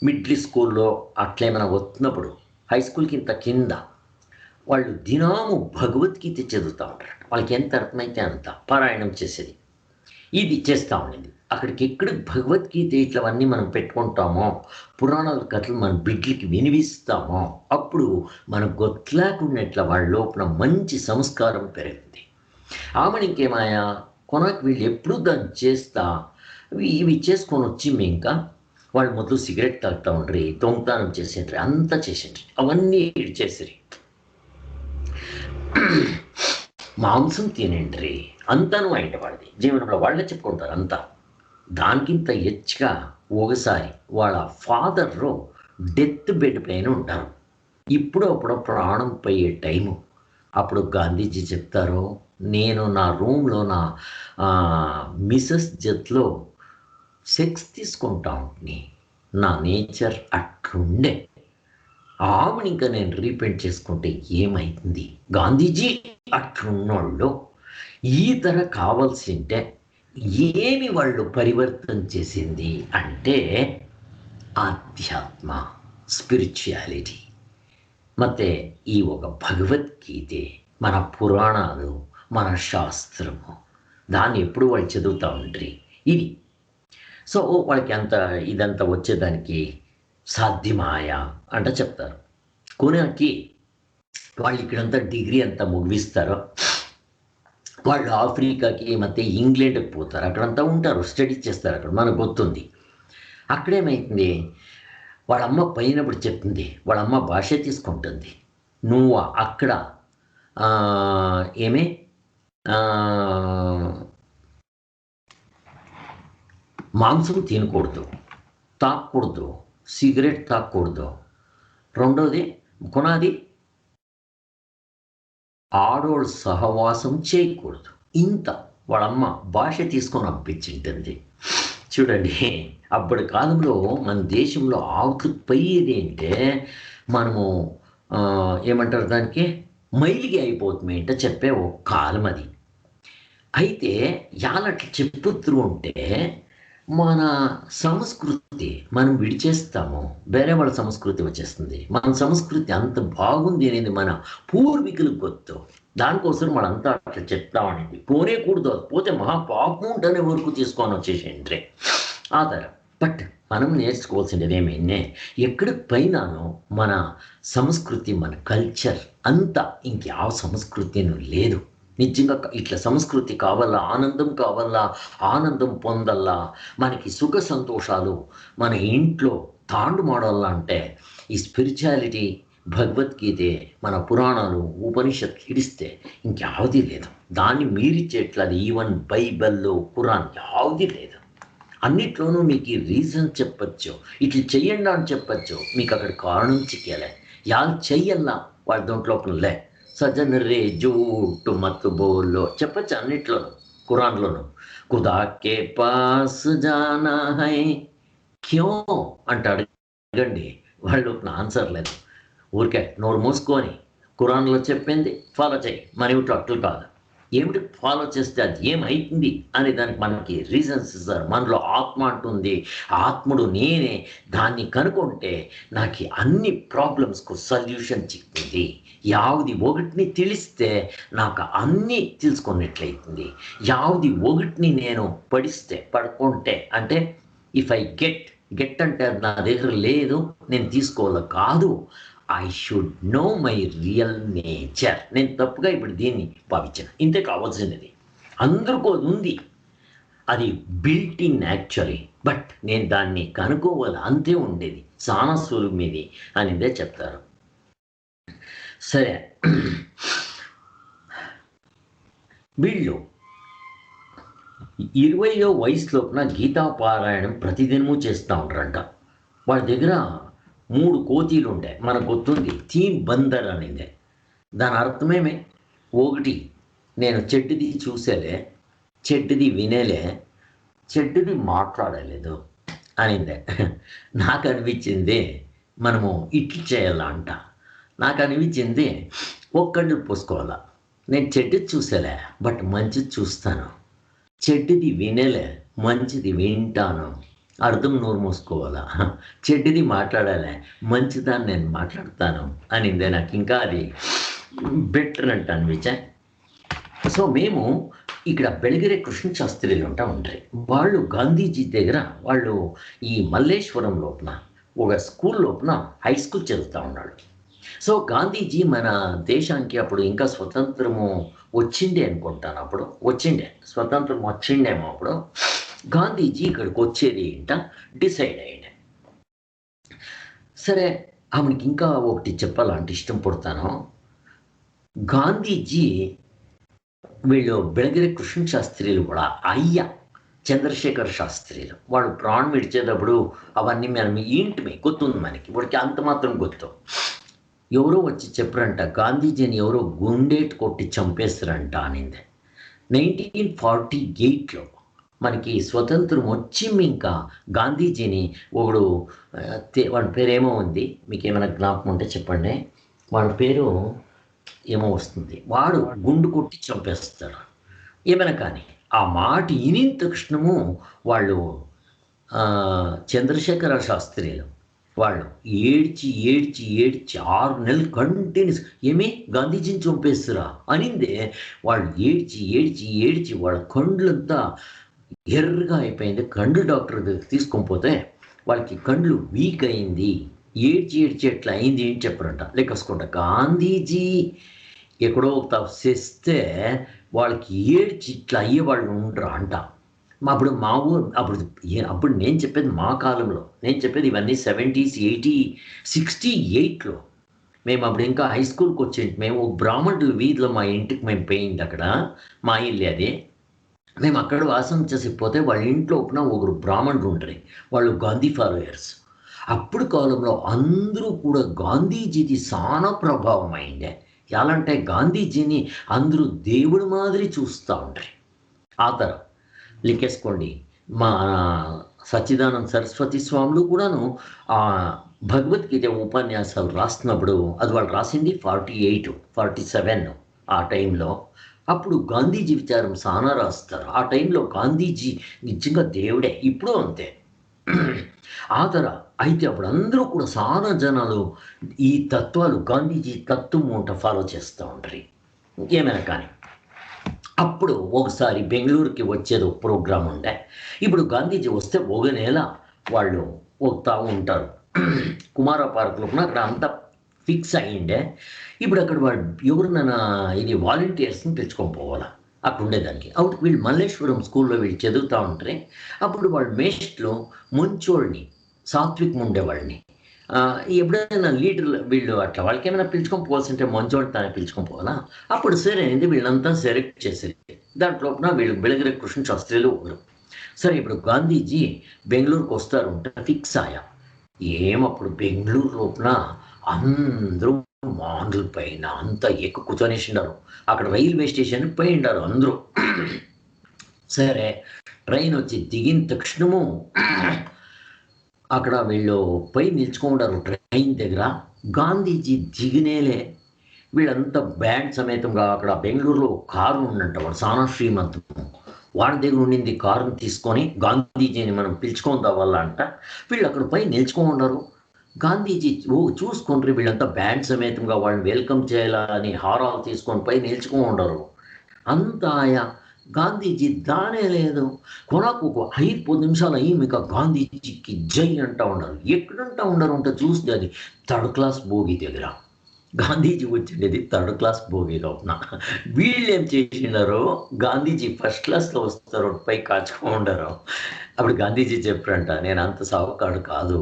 మిడిల్ స్కూల్లో అట్లేమైనా వస్తున్నప్పుడు హై స్కూల్కి ఇంత కింద వాళ్ళు దినాము భగవద్గీత చదువుతూ ఉంటారు. వాళ్ళకి ఎంత అర్థమైతే అంత పారాయణం చేసేది, ఇది చేస్తూ ఉండింది. అక్కడికి ఎక్కడికి భగవద్గీత ఇట్లవన్నీ మనం పెట్టుకుంటామో, పురాణాల కథలు మన బిడ్డలకి వినిపిస్తామో, అప్పుడు మనకు గొత్తులేకున్నట్ల వాళ్ళ లోపల మంచి సంస్కారం పెరుగుతుంది. ఆమెను ఇంకేమాయా కొనకు వీళ్ళు ఎప్పుడూ దాన్ని చేస్తా ఇవి చేసుకొని వచ్చి మేము ఇంకా వాళ్ళు మొదలు సిగరెట్ తాగుతూ ఉండ్రి, దొంగతనం చేసేండ్రి, అంతా చేసేండ్రి, అవన్నీ చేసిరి. మాంసం తినేండ్రి, అంతాను అయిన వాడిది జీవనంలో వాళ్ళే చెప్పుకుంటారు అంతా. దానికింత హెచ్చుగా ఒకసారి వాళ్ళ ఫాదరు డెత్ బెడ్ పైన ఉంటారు. ఇప్పుడు అప్పుడు ప్రాణం పోయే టైము. అప్పుడు గాంధీజీ చెప్తారు, నేను నా రూమ్లో నా మిసెస్ జత్లో సెక్స్ తీసుకుంటా ఉంటుంది, నా నేచర్ అట్లుండే, ఆమెను ఇంకా నేను రీపెయింట్ చేసుకుంటే ఏమైతుంది? గాంధీజీ అట్లున్నోళ్ళు ఈ తర కావాల్సింటే ఏమి వాళ్ళు పరివర్తన చేసింది అంటే ఆధ్యాత్మ, స్పిరిచువాలిటీ. ಮತ್ತೆ ఈ ఒక భగవద్గీతే మన పురాణాలు, మన శాస్త్రము, దాన్ని ఎప్పుడు వాళ్ళు చదువుతూ ఉంటారు. ఇది సో వాళ్ళకి అంత ఇదంతా వచ్చేదానికి సాధ్యమాయా అంట చెప్తారు. కొనకి వాళ్ళు ఇక్కడంతా డిగ్రీ అంతా ముగిస్తారో వాళ్ళు ఆఫ్రికాకి ಮತ್ತು ఇంగ్లాండ్కి పోతారు, అక్కడంతా ఉంటారు, స్టడీ చేస్తారు. అక్కడ మనకు గుర్తుంది. అక్కడేమైతుంది, వాళ్ళమ్మ పోయినప్పుడు చెప్తుంది, వాళ్ళమ్మ భాష తీసుకుంటుంది, నువ్వు అక్కడ ఏమే మాంసం తినకూడదు, తాగకూడదు, సిగరెట్ తాగకూడదు, రెండోది కొనాది ఆడోళ్ళు సహవాసం చేయకూడదు. ఇంత వాళ్ళమ్మ భాష తీసుకొని పంపించింటుంది. చూడండి, అప్పటి కాలంలో మన దేశంలో ఆవుకు పోయేది అంటే మనము ఏమంటారు దానికి, మైలిగి అయిపోతుంది ఏంటో చెప్పే ఒక కాలం అది. అయితే యాలట్లా చెప్పుతూ ఉంటే మన సంస్కృతి మనం విడిచేస్తాము, వేరే వాళ్ళ సంస్కృతి వచ్చేస్తుంది. మన సంస్కృతి అంత బాగుంది అనేది మన పూర్వీకులకు గుర్తు. దానికోసం వాళ్ళంతా అట్లా చెప్తామనేది పోనేకూడదు, పోతే మహాపాపం ఉంటేనే ఊరుకు తీసుకొని వచ్చేసేంట్రే ఆధారం. బట్ మనం నేర్చుకోవాల్సినది ఏమైనా, ఎక్కడికి పోయినానో మన సంస్కృతి, మన కల్చర్ అంతా ఇంక్యావ సంస్కృతిను లేదు. నిజంగా ఇట్లా సంస్కృతి కావాలా, ఆనందం కావాలా, ఆనందం పొందల్లా, మనకి సుఖ సంతోషాలు మన ఇంట్లో తాండు మాడాలా అంటే ఈ స్పిరిచువాలిటీ, భగవద్గీతే, మన పురాణాలు, ఉపనిషత్ ఇడిస్తే ఇంక్యావది లేదు. దాన్ని మీరిచ్చేట్లది ఈవెన్ బైబల్లో, ఖురాన్ యావది లేదు. అన్నిట్లోనూ మీకు ఈ రీజన్ చెప్పచ్చు, ఇట్లా చెయ్యండి అని చెప్పచ్చు, మీకు అక్కడ కారణం చిక్కేలే, యాళ్ళు చెయ్యల్లా వాళ్ళ దాంట్లోపలే. సజన్ రే జూటు మత్ బోలో చెప్పచ్చు అన్నిట్లోనూ, ఖురాన్లోను. ఖుదా కే పాస్ జానా హై క్యో అంటాడు. అడగండి, వాళ్ళు ఆన్సర్ లేదు. ఊరికే నోరు మూసుకొని ఖురాన్లో చెప్పింది ఫాలో చేయి, మన ఇంట్లో అట్లు కాదు. ఏమిటి ఫాలో చేస్తే అది ఏమైతుంది అనే దానికి మనకి రీజన్స్ ఇస్తారు. మనలో ఆత్మ అంటుంది, ఆత్ముడు నేనే, దాన్ని కనుక్కుంటే నాకు అన్ని ప్రాబ్లమ్స్కు సొల్యూషన్ చిక్కింది. యావది ఒకటిని తెలిస్తే నాకు అన్నీ తెలుసుకున్నట్లయితుంది. యావది ఒకటిని నేను పడుకుంటే అంటే ఇఫ్ ఐ గెట్ అంటే అది నా దగ్గర లేదు, నేను తీసుకోవాలి కాదు, I should know my real nature. నేను తప్పుగా ఇప్పుడు దీన్ని భావించాను, ఇంతే కావాల్సినది. అందరికీ అది ఉంది, అది బిల్ట్ ఇన్ యాక్చువల్లీ, బట్ నేను దాన్ని కనుక్కోవాలి, అంతే ఉండేది, చాలా సులువుది అనేదే చెప్తారు. సరే, వీళ్ళు 20వ వయసులోపున గీతా పారాయణం ప్రతిదినము చేస్తూ ఉంటారంట. వాళ్ళ దగ్గర 3 కోతీలు ఉంటాయి, మనకు గుర్తుంది, తీన్ బందర్ అనేది. దాని అర్థమేమే, ఒకటి నేను చెడ్డది చూసేలే, చెడ్డది వినేలే, చెడ్డది మాట్లాడలేదు అనిందే. నాకు అనిపించింది మనము ఇట్లు చేయాలా అంట. నాకు అనిపించింది ఒక్కళ్ళు పోసుకోవాలా, నేను చెడ్డది చూసేలే, బట్ మంచిది చూస్తాను. చెడ్డది వినేలే, మంచిది వింటాను. అర్థం నోరు మూసుకోవాలా, చెడ్డది మాట్లాడాలి, మంచిదాన్ని నేను మాట్లాడతాను అనిందే. నాకు ఇంకా అది బెటర్ అంట అనిపించా. సో మేము ఇక్కడ బెళగిరి కృష్ణ శాస్త్రిలు ఉంటారు. వాళ్ళు గాంధీజీ దగ్గర వాళ్ళు ఈ మల్లేశ్వరం లోపల ఒక స్కూల్ లోపల హై స్కూల్ చదువుతూ ఉన్నాడు. సో గాంధీజీ మన దేశానికి అప్పుడు ఇంకా స్వతంత్రము వచ్చిండే అనుకుంటాను, అప్పుడు స్వతంత్రం వచ్చిండేమో అప్పుడు. గాంధీజీ ఇక్కడికి వచ్చేది ఏంట డిసైడ్ అయ్యిండే. సరే ఆమెకి ఇంకా ఒకటి చెప్పాలంటే ఇష్టం పడతాను. గాంధీజీ వీళ్ళు బెళగిరి కృష్ణ శాస్త్రిలు కూడా అయ్య చంద్రశేఖర్ శాస్త్రిలు వాళ్ళు ప్రాణం విడిచేటప్పుడు అవన్నీ మనం ఏంటి గుర్తుంది మనకి, వాడికి అంత మాత్రం గుర్తు. ఎవరో వచ్చి చెప్పరంట గాంధీజీని ఎవరో గుండేట్ కొట్టి చంపేస్తారంట అనింది. 1948లో మనకి స్వతంత్రం వచ్చి ఇంకా గాంధీజీని ఒకడు వాడి పేరు ఏమో ఉంది, మీకు ఏమైనా జ్ఞాపకం ఉంటే చెప్పండి. వాడి పేరు ఏమో వస్తుంది. వాడు గుండు కొట్టి చంపేస్తాడు ఏమైనా కానీ. ఆ మాట ఇనిన తక్షణము వాళ్ళు చంద్రశేఖర శాస్త్రిలు వాళ్ళు ఏడ్చి 6 నెలలు కంటిన్యూస్ ఏమి గాంధీజీని చంపేస్తురా అనిందే. వాళ్ళు ఏడ్చి వాళ్ళ కండ్లంతా ఎర్రగా అయిపోయింది. కండ్లు డాక్టర్ దగ్గర తీసుకొని పోతే వాళ్ళకి కండ్లు వీక్ అయింది, ఏడ్చి ఎట్లా అయింది ఏం చెప్పరంట. లెక్కసుకుంటా గాంధీజీ ఎక్కడో చేస్తే వాళ్ళకి ఏడ్చి ఇట్లా అయ్యేవాళ్ళు ఉండరు అంట. అప్పుడు మా ఊరు అప్పుడు నేను చెప్పేది మా కాలంలో, నేను చెప్పేది ఇవన్నీ 70s 80 68లో. మేము అప్పుడు ఇంకా హై స్కూల్కి వచ్చేది. మేము బ్రాహ్మణుల వీధిలో మా ఇంటికి మేము పోయింది, అక్కడ మా ఇల్లు అది. మేము అక్కడ వాసం చేసిపోతే వాళ్ళ ఇంట్లో ఒకరు బ్రాహ్మణులు ఉంటారు, వాళ్ళు గాంధీ ఫాలోయర్స్. అప్పుడు కాలంలో అందరూ కూడా గాంధీజీది చాలా ప్రభావం అయిందే. ఎలా అంటే గాంధీజీని అందరూ దేవుడి మాదిరి చూస్తూ ఉంటారు. ఆ తరం లిఖేసుకోండి. మా సచ్చిదానంద సరస్వతి స్వాములు కూడాను ఆ భగవద్గీత ఉపన్యాసాలు రాస్తున్నప్పుడు, అది వాళ్ళు రాసింది 48 47 ఆ టైంలో. అప్పుడు గాంధీజీ విచారం చాలా రాస్తారు. ఆ టైంలో గాంధీజీ నిజంగా దేవుడే, ఇప్పుడు అంతే. ఆ తర అయితే అప్పుడు అందరూ కూడా చాలా జనాలు ఈ తత్వాలు గాంధీజీ తత్వం ఫాలో చేస్తూ ఉంటారు ఏమైనా కానీ. అప్పుడు ఒకసారి బెంగళూరుకి వచ్చేది ఒక ప్రోగ్రాం ఉండే. ఇప్పుడు గాంధీజీ వస్తే ఒక నెల వాళ్ళు వస్తూ ఉంటారు కుమార పార్క్లో. అక్కడ అంతా ఫిక్స్ అయ్యిండే. ఇప్పుడు అక్కడ వాళ్ళు ఎవరినైనా ఇది వాలంటీర్స్ని తెచ్చుకొని పోవాలా అక్కడ ఉండేదానికి. అప్పుడు వీళ్ళు మల్లేశ్వరం స్కూల్లో వీళ్ళు చదువుతూ ఉంటారు. అప్పుడు వాళ్ళు మేస్ట్లో ముంచోళ్ళని సాత్విక్ ఉండేవాళ్ళని ఎప్పుడైనా లీడర్లు వీళ్ళు అట్లా వాళ్ళకి ఏమైనా పిలుచుకొని పోవాల్సింటే మంచోడి తానే పిలుచుకొని పోవాలా. అప్పుడు సరే అనేది వీళ్ళంతా సెలెక్ట్ చేసేది. దాంట్లో వీళ్ళు బెళగిరి కృష్ణ శాస్త్రిలు ఒకరు. సరే ఇప్పుడు గాంధీజీ బెంగళూరుకి వస్తారు ఫిక్స్ ఆయా. ఏమప్పుడు బెంగళూరు లోపల అందరూ మాండ్ల పైన అంతా ఎక్కువ కూర్చొనేసిండారు. అక్కడ రైల్వే స్టేషన్కి పోయిండారు అందరూ. సరే ట్రైన్ వచ్చి దిగిన తక్షణము అక్కడ వీళ్ళు పై నిల్చుకుంటారు ట్రైన్ దగ్గర. గాంధీజీ దిగినేలే వీళ్ళంతా బ్యాండ్ సమేతంగా అక్కడ బెంగళూరులో కారు ఉండంట, వాడు సానా శ్రీమంతము. వాడి దగ్గర ఉండింది కారుని తీసుకొని గాంధీజీని మనం పిలుచుకొని రావాలా అంట. వీళ్ళు అక్కడ పై నిల్చుకుంటారు. గాంధీజీ చూసుకుంటారు వీళ్ళంతా బ్యాండ్ సమేతంగా వాళ్ళని వెల్కమ్ చేయాలని హారాలు తీసుకొని పై నిల్చుకుంటారు. అంతా ఆయా గాంధీజీ దానే లేదు. కొనకు ఒక 5-10 నిమిషాలు అయ్యి మీకు గాంధీజీకి జై అంటూ ఉన్నారు. ఎక్కడంటా ఉండరు అంటే చూస్తే అది 3rd క్లాస్ బోగి దగ్గర గాంధీజీ వచ్చిండేది 3rd క్లాస్ బోగిలో. వీళ్ళు ఏం చేసినారో గాంధీజీ 1st క్లాస్లో వస్తారు పై కాచుకో ఉండరు. అప్పుడు గాంధీజీ చెప్పారంట నేను అంత సావుకాడు కాదు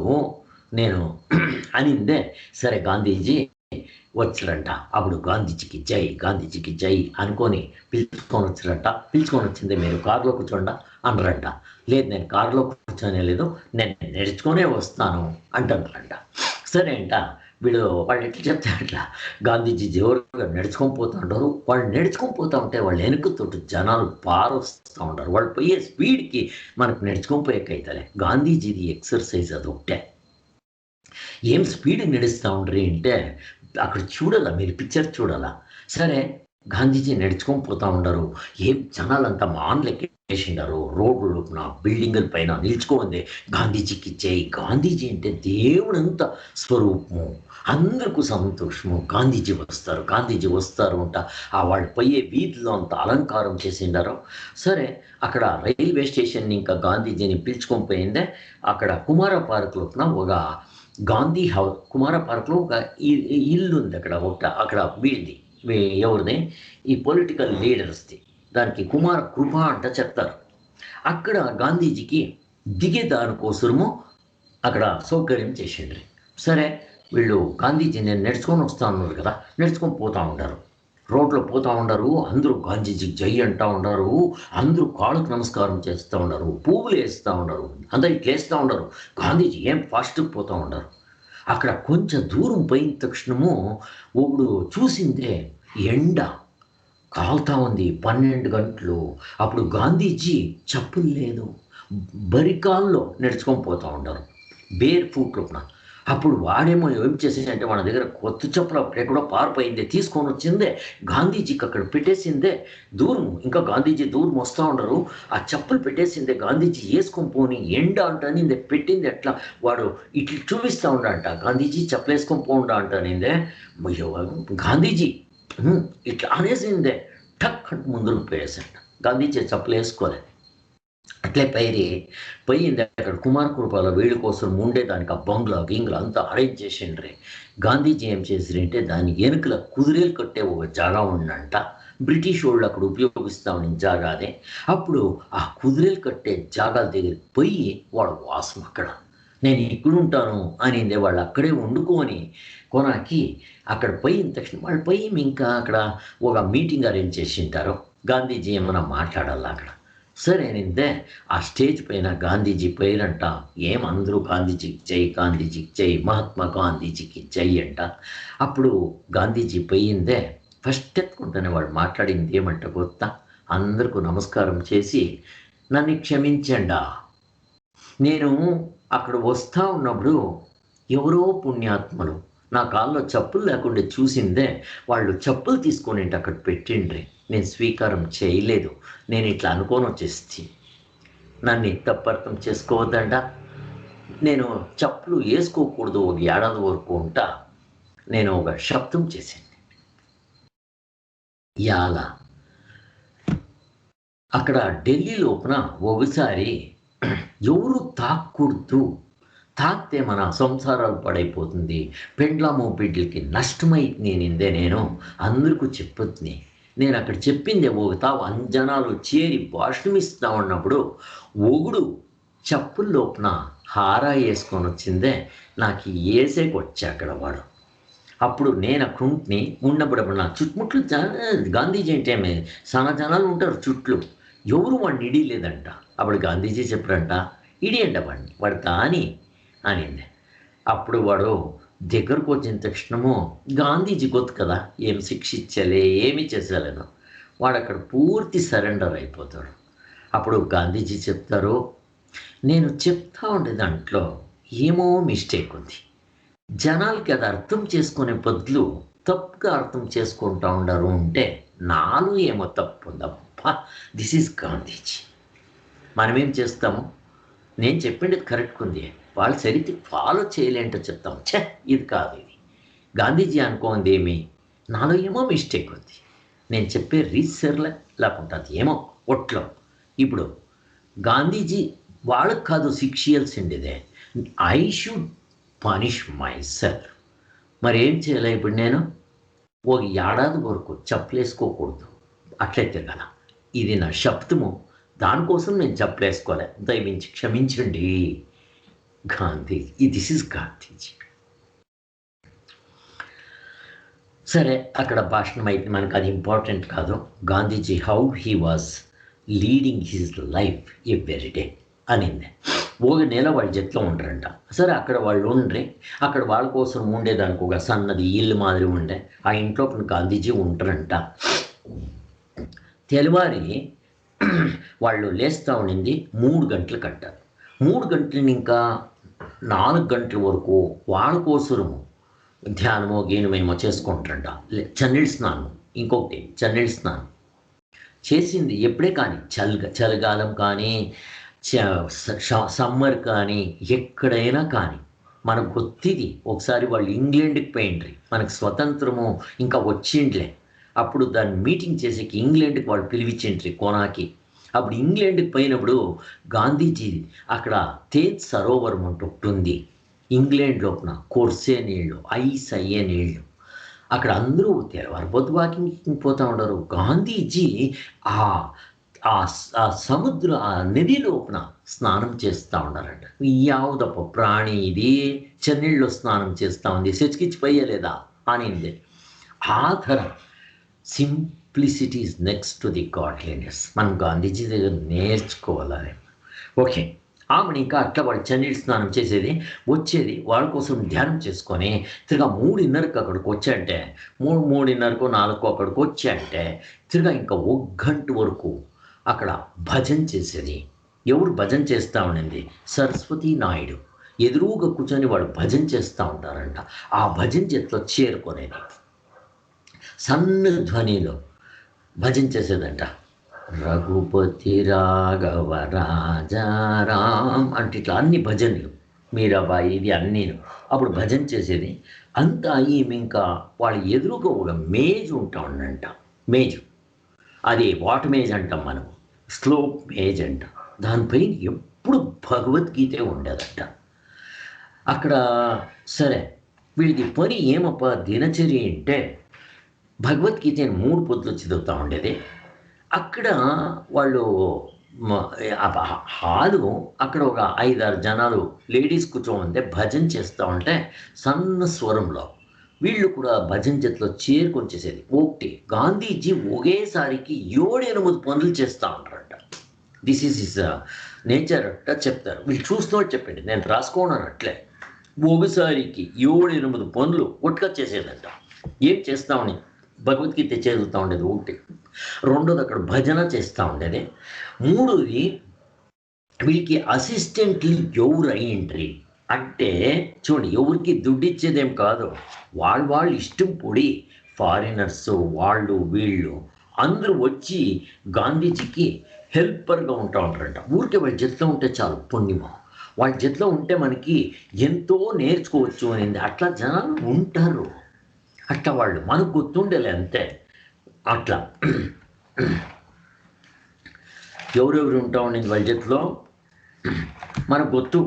నేను అనిందే. సరే గాంధీజీ వచ్చాడంట. అప్పుడు గాంధీజీకి జై అనుకొని పిలుచుకొని వచ్చారంట. పిలుచుకొని వచ్చిందే మీరు కారులో కూర్చోండా అనరంట. లేదు నేను కారులో కూర్చొనే లేదు, నేను నడుచుకొనే వస్తాను అంటారంట. సరే అంట వీళ్ళు వాళ్ళు ఎట్లా చెప్తారు అట్లా గాంధీజీ జోరుగా నడుచుకొని పోతూ ఉంటారు. వాళ్ళు నడుచుకొని పోతూ ఉంటే వాళ్ళు వెనుకతోటి జనాలు పారొస్తూ ఉంటారు. వాళ్ళు పోయే స్పీడ్కి మనకు నడుచుకొని పోయేకైతే గాంధీజీది ఎక్సర్సైజ్ అది ఒకటే. ఏం స్పీడ్ నడుస్తూ ఉంటారు అంటే అక్కడ చూడాలా, మీరు పిక్చర్ చూడాలా. సరే గాంధీజీ నడుచుకొని పోతా ఉండరు. ఏం జనాలంతా మాన్లెక్కేసిండారు. రోడ్ల బిల్డింగుల పైన నిల్చుకోంది గాంధీజీకి జై. గాంధీజీ అంటే దేవుడంత స్వరూపము. అందరికీ సంతోషము. గాంధీజీ వస్తారు, గాంధీజీ వస్తారు అంట. ఆ వాళ్ళు పోయే వీధిలో అంత అలంకారం చేసిండారు. సరే, అక్కడ రైల్వే స్టేషన్ ఇంకా గాంధీజీని పిలుచుకొని పోయిందే. అక్కడ కుమార పార్క్ లోపల ఒక గాంధీ హౌస్, కుమార పార్క్లో ఒక ఇల్లు ఉంది. అక్కడ వీడిది, ఎవరిది, ఈ పొలిటికల్ లీడర్స్ది. దానికి కుమార కృప అంట చెప్తారు. అక్కడ గాంధీజీకి దిగే దానికోసము అక్కడ సౌకర్యం చేసిండ్రి. సరే, వీళ్ళు గాంధీజీని నడుచుకొని వస్తూ ఉన్నారు కదా, నడుచుకొని పోతూ ఉంటారు. రోడ్లో పోతూ ఉండరు. అందరూ గాంధీజీకి జై అంటూ ఉండరు. అందరూ కాళ్ళకు నమస్కారం చేస్తూ ఉండరు, పువ్వులు వేస్తూ ఉండరు, అందరు ఇట్లా వేస్తూ ఉండరు. గాంధీజీ ఏం ఫాస్ట్గా పోతూ ఉండరు. అక్కడ కొంచెం దూరం పోయిన తక్షణము ఒకడు చూసిందే ఎండ కాలుతా ఉంది, 12 గంటలు. అప్పుడు గాంధీజీ చెప్పులు లేదు, బరికాల్లో నడుచుకొని పోతూ ఉంటారు, బేర్ ఫూట్లో. అప్పుడు వాడేమో ఏం చేసేసంటే మన దగ్గర కొత్త చెప్పులు అప్పుడు ఎక్కడో పారిపోయిందే, తీసుకొని వచ్చిందే, గాంధీజీకి అక్కడ పెట్టేసిందే. దూరం ఇంకా గాంధీజీ దూరం వస్తూ ఉండరు. ఆ చెప్పులు పెట్టేసిందే, గాంధీజీ వేసుకొని పోని ఎండ అంటనిందే, పెట్టింది ఎట్లా వాడు ఇట్లా చూపిస్తూ ఉండంట. గాంధీజీ చెప్పులు వేసుకొని పోండా అంటనిందే. గాంధీజీ ఇట్లా అనేసిందే, టక్ అంటే ముందుకు పోయేసంట. గాంధీజీ చెప్పులు వేసుకోలేదు. అట్లే పోయింది. అక్కడ కుమార్ కృపలో వీళ్ళ కోసం ఉండేదానికి ఆ బంగ్లా గింగ్లా అంతా అరేంజ్ చేసిండ్రి. గాంధీజీ ఏం చేసిరంటే దాని వెనుకల కుదిరేలు కట్టే ఒక జాగా ఉండంట. బ్రిటిష్ వాళ్ళు అక్కడ ఉపయోగిస్తా ఉన్న జాగా అదే. అప్పుడు ఆ కుదిరేలు కట్టే జాగాల దగ్గరికి పోయి వాడు వాసం అక్కడ నేను ఇక్కడ ఉంటాను అనిందే. వాళ్ళు అక్కడే వండుకొని కొనాకి అక్కడ పోయిన తక్షణ వాళ్ళు పోయి ఇంకా అక్కడ ఒక మీటింగ్ అరేంజ్ చేసి ఉంటారు. గాంధీజీ ఏమైనా మాట్లాడాలి అక్కడ. సరే అనిందే. ఆ స్టేజ్ పైన గాంధీజీ పేరంట. అందరూ గాంధీజీకి జై, గాంధీజీకి జై, మహాత్మా గాంధీజీకి జై అంట. అప్పుడు గాంధీజీ పోయిందే. ఫస్ట్ ఎత్తుకుంటానే వాడు మాట్లాడింది ఏమంట కొత్త, అందరికీ నమస్కారం చేసి నన్ను క్షమించండా, నేను అక్కడ వస్తూ ఉన్నప్పుడు ఎవరో పుణ్యాత్మలు నా కాల్లో చెప్పులు లేకుండా చూసిందే, వాళ్ళు చెప్పులు తీసుకొని అక్కడ పెట్టిండ్రి, నేను స్వీకారం చేయలేదు, నేను ఇట్లా అనుకోని వచ్చేసి నన్ను తప్పర్థం చేసుకోవద్దంట. నేను చెప్పులు వేసుకోకూడదు ఒక ఏడాది వరకు ఉంటా. నేను ఒక శబ్దం చేసింది ఇవాళ అక్కడ ఢిల్లీ లోపల ఒకసారి ఎవరు తాకూడదు, తాకితే మన సంసారాలు పడైపోతుంది, పెండ్లామో బిడ్డలకి నష్టమైంది నేనిందే. నేను అందరికీ చెప్పొద్దుని నేను అక్కడ చెప్పింది ఒక తావు అంజనాలు చేరి భాషణం ఇస్తా ఉన్నప్పుడు ఒగుడు చెప్పుల లోపల హారా వేసుకొని వచ్చిందే, నాకు వేసేకి వచ్చా అక్కడ వాడు. అప్పుడు నేను అక్కడ ఉంటుని ఉన్నప్పుడు నా చుట్టుముట్లు గాంధీజీ అంటే చాలా జనాలు ఉంటారు చుట్లు, ఎవరు వాడిని ఇడిలేదంట. అప్పుడు గాంధీజీ చెప్పారంట, ఇడియంట వాడు దాని అనింది. అప్పుడు వాడు దగ్గరకు వచ్చిన తక్షణము గాంధీజీ గొత్తు కదా, ఏం శిక్షించలే, ఏమి చేసేలేను. వాడు అక్కడ పూర్తి సరెండర్ అయిపోతాడు. అప్పుడు గాంధీజీ చెప్తారు, నేను చెప్తా ఉండే దాంట్లో ఏమో మిస్టేక్ ఉంది, జనాలకి అది అర్థం చేసుకునే బదులు తప్పుగా అర్థం చేసుకుంటా ఉండరు అంటే నాలో ఏమో తప్పు ఉందప్ప. This is Gandhiji. మనమేం చేస్తాము, నేను చెప్పింది కరెక్ట్ ఉంది, వాళ్ళు సరిగ్గా ఫాలో చేయలేంటో చెప్తాం, ఇది కాదు, ఇది గాంధీజీ అనుకోండి ఏమి, నాలో ఏమో మిస్టేక్ ఉంది, నేను చెప్పే రీసెర్లే లేకుంటే అది ఏమో ఒట్లో. ఇప్పుడు గాంధీజీ వాళ్ళకి కాదు శిక్షియాల్సిండేదే, I should punish myself. మరి ఏం చేయాలి ఇప్పుడు నేను, ఒక ఏడాది వరకు చెప్పులేసుకోకూడదు, అట్లయితే కదా ఇది నా శబ్దము, దానికోసం నేను చెప్పులేసుకోలే, దయవించి క్షమించండి గాంధీజీ. This is Gandhiji. సరే, అక్కడ భాషణం అయితే మనకు అది ఇంపార్టెంట్ కాదు. Gandhiji how he was leading his life every day అనింది. ఒక నెల వాళ్ళ జట్లో ఉండరంట. సరే, అక్కడ వాళ్ళు ఉండ్రి, అక్కడ వాళ్ళ కోసం ఉండేదానికి ఒక సన్నది ఇల్లు మాదిరి ఉండే, ఆ ఇంట్లో గాంధీజీ ఉంటారంట. తెల్లవారి వాళ్ళు లేస్తూ ఉండింది 3 గంటలు కట్టారు. 3 గంటలు ఇంకా 4 గంటల వరకు వాళ్ళ కోసము ధ్యానమో గీనమేమో చేసుకుంటారంట, చన్నీళ్ళ స్నానం ఇంకొకటి చన్నీళ్ళ స్నానం చేసింది ఎప్పుడే కానీ చలికాలం కానీ సమ్మర్ కానీ ఎక్కడైనా కానీ మనకు గొత్తిది. ఒకసారి వాళ్ళు ఇంగ్లాండ్కి పోయిండ్రి, మనకు స్వతంత్రము ఇంకా వచ్చిండ్లే, అప్పుడు దాన్ని మీటింగ్ చేసేకి ఇంగ్లాండ్కి వాళ్ళు పిలిపించిండ్రి కోనాకి. అప్పుడు ఇంగ్లాండ్కి పోయినప్పుడు గాంధీజీ అక్కడ తేజ్ సరోవరం అంటూ ఉంటుంది ఇంగ్లాండ్ లోపల, కోర్సే నీళ్ళు, ఐస్ అయ్యే నీళ్ళు. అక్కడ అందరూ తెల్లవారు పొద్దు వాకింగ్ పోతూ ఉండరు. గాంధీజీ ఆ ఆ సముద్ర ఆ నది లోపల స్నానం చేస్తూ ఉన్నారంట. ಯಾವುದಪ್ಪ ప్రాణి ఇది చన్నీళ్ళు స్నానం చేస్తూ ఉంది, సెచ్కిచ్చిపోయలేదా అనింది. ఆ ಥರ simplicity is next to the godliness. మనం గాంధీజీ దగ్గర నేర్చుకోవాలి. ఓకే, ఆమెను ఇంకా అట్లా వాడు చన్నీళ్ళు స్నానం చేసేది, వచ్చేది వాళ్ళ కోసం ధ్యానం చేసుకొని తిరిగా 3:30కి అక్కడికి వచ్చాయంటే, 3:30కో 4కో అక్కడికి వచ్చాయంటే తిరిగా ఇంకా 1 గంట వరకు అక్కడ భజన చేసేది. ఎవరు భజన చేస్తూ ఉండింది? సరస్వతి నాయుడు ఎదురుగా కూర్చొని వాళ్ళు భజన చేస్తూ ఉంటారంట. ఆ భజన చేతిలో చేరుకునేది, సన్న ధ్వనిలో భజన చేసేదంట. రఘుపతి రాఘవ రాజారాం అంటే ఇట్లా అన్ని భజనలు, మీరాబాయి ఇది అన్నీను అప్పుడు భజన చేసేది. అంతా ఈమె ఇంకా వాళ్ళ ఎదురుగా ఒక మేజ్ ఉంటా ఉండంట. మేజు అది వాట్ మేజ్ అంటాం మనం, స్లోప్ మేజ్ అంట. దానిపైన ఎప్పుడు భగవద్గీతే ఉండేదంట అక్కడ. సరే, వీళ్ళకి పని ఏమప్ప దినచర్య అంటే భగవద్గీతని 3 పొద్దులు చదువుతూ ఉండేది. అక్కడ వాళ్ళు హాలు అక్కడ ఒక 5-6 జనాలు లేడీస్ కూర్చోమంటే భజన చేస్తూ ఉంటే సన్న స్వరంలో వీళ్ళు కూడా భజన జతలో చేరుకొని చేసేది. ఒకటి గాంధీజీ ఒకేసారికి 7-8 పనులు చేస్తూ ఉంటారంట. దిస్ ఈజ్ ఇస్ నేచర్ అట్ట చెప్తారు. వీళ్ళు చూస్తున్నట్టు చెప్పండి, నేను రాసుకోన్నాను అట్లే. ఒకసారికి 7-8 పనులు ఒట్టుగా చేసేదంట. ఏం చేస్తామని భగవద్గీత చదువుతూ ఉండేది ఒకటి. రెండోది అక్కడ భజన చేస్తూ ఉండేది. మూడోది వీళ్ళకి అసిస్టెంట్లు ఎవరు అయ్యిండ్రి అంటే చూడండి, ఎవరికి దుడ్డు ఇచ్చేదేం కాదు, వాళ్ళు ఇష్టం పొడి ఫారినర్స్ వాళ్ళు వీళ్ళు అందరూ వచ్చి గాంధీజీకి హెల్పర్గా ఉంటా ఉంటారంట. ఊరికే వాళ్ళ జట్లో ఉంటే చాలు పుణ్యమ, వాళ్ళ జట్లో ఉంటే మనకి ఎంతో నేర్చుకోవచ్చు అనేది అట్లా జనాలు ఉంటారు. అట్లా వాళ్ళు మనకు గుర్తుండేలే అంతే. అట్లా ఎవరెవరు ఉంటా ఉండింది వాళ్ళ జట్లో మనకు గుర్తు.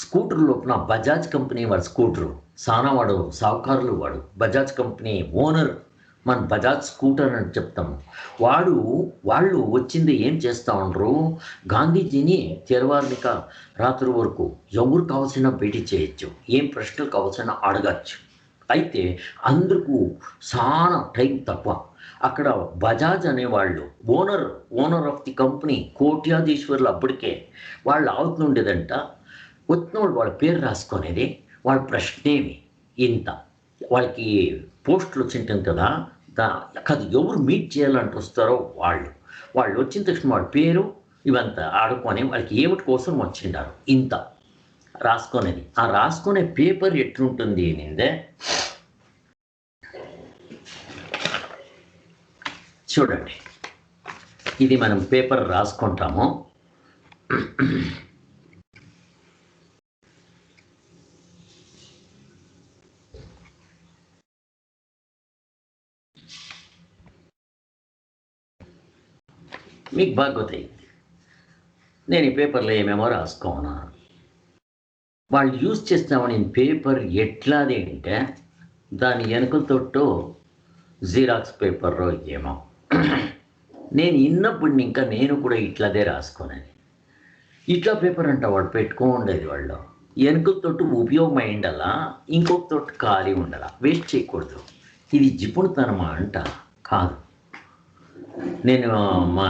స్కూటర్ లోపల బజాజ్ కంపెనీ వాడు స్కూటరు, సానావాడు సావుకారులు, వాడు బజాజ్ కంపెనీ ఓనర్, మన బజాజ్ స్కూటర్ అని చెప్తాము. వాళ్ళు వచ్చింది ఏం చేస్తూ ఉండరు, గాంధీజీని తెరవారినిక రాత్రి వరకు ఎవరు కావాల్సిన భేటీ చేయొచ్చు, ఏం ప్రశ్నలు కావాల్సిన అడగచ్చు. అయితే అందుకు చాలా టైం తక్కువ. అక్కడ బజాజ్ అనేవాళ్ళు ఓనర్ ఆఫ్ ది కంపెనీ కోట్యాధీశ్వర్లు. అప్పటికే వాళ్ళు అవుతుండేదంట. వచ్చిన వాళ్ళ పేరు రాసుకునేది, వాళ్ళ ప్రశ్నేమి ఇంత, వాళ్ళకి పోస్టులు వచ్చింటుంది కదా, కాదు ఎవరు మీట్ చేయాలంటూ వస్తారో వాళ్ళు వచ్చిన తక్షణ వాళ్ళ పేరు ఇవంతా ఆడుకొని వాళ్ళకి ఏమిటి కోసం వచ్చిండారు ఇంత రాసుకునేది. ఆ రాసుకునే పేపర్ ఎట్లుంటుంది అనిందే చూడండి. ఇది మనం పేపర్ రాసుకుంటాము. మీకు బాగా గుర్తయింది. నేను ఈ పేపర్లో ఏమేమో రాసుకోనా. వాళ్ళు యూజ్ చేస్తామని పేపర్ ఎట్లాది అంటే దాని వెనుకలతోటో జిరాక్స్ పేపర్ ఏమో. నేను ఇన్నప్పుడు ఇంకా నేను కూడా ఇట్లాదే రాసుకునేది. ఇట్లా పేపర్ అంట వాడు పెట్టుకోండేది. వాళ్ళు వెనుకలతోటి ఉపయోగం అయిండాలా, ఇంకొక తోటి ఖాళీ ఉండాలా, వేస్ట్ చేయకూడదు. ఇది జిపుణతనమా అంట కాదు. నేను మా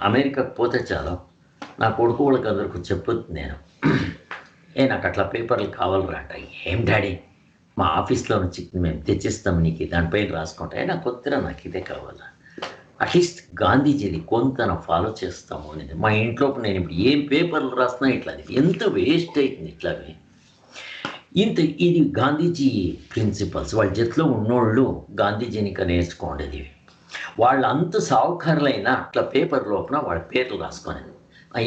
అమెరికాకు పోతే చాలు నా కొడుకు వాళ్ళకి అందరికి చెప్పొద్దు నేను, నాకు అట్లా పేపర్లు కావాలరా అంట. ఏం డాడీ మా ఆఫీస్లో నుంచి మేము తెచ్చిస్తాం నీకు, దానిపైన రాసుకుంటా. నాకు కొత్తరా, నాకు ఇదే కావాలా. అట్లీస్ట్ గాంధీజీది కొంత ఫాలో చేస్తాము అనేది. మా ఇంట్లో నేను ఇప్పుడు ఏం పేపర్లు రాస్తున్నా ఇట్లా ఎంత వేస్ట్ అవుతుంది ఇట్లావి. ఇది గాంధీజీ ప్రిన్సిపల్స్. వాళ్ళ జట్లో ఉన్నోళ్ళు గాంధీజీని ఇంకా నేర్చుకోండి. వాళ్ళు అంత సావుకారులైనా అట్లా పేపర్ లోపల వాళ్ళ పేర్లు రాసుకునేది.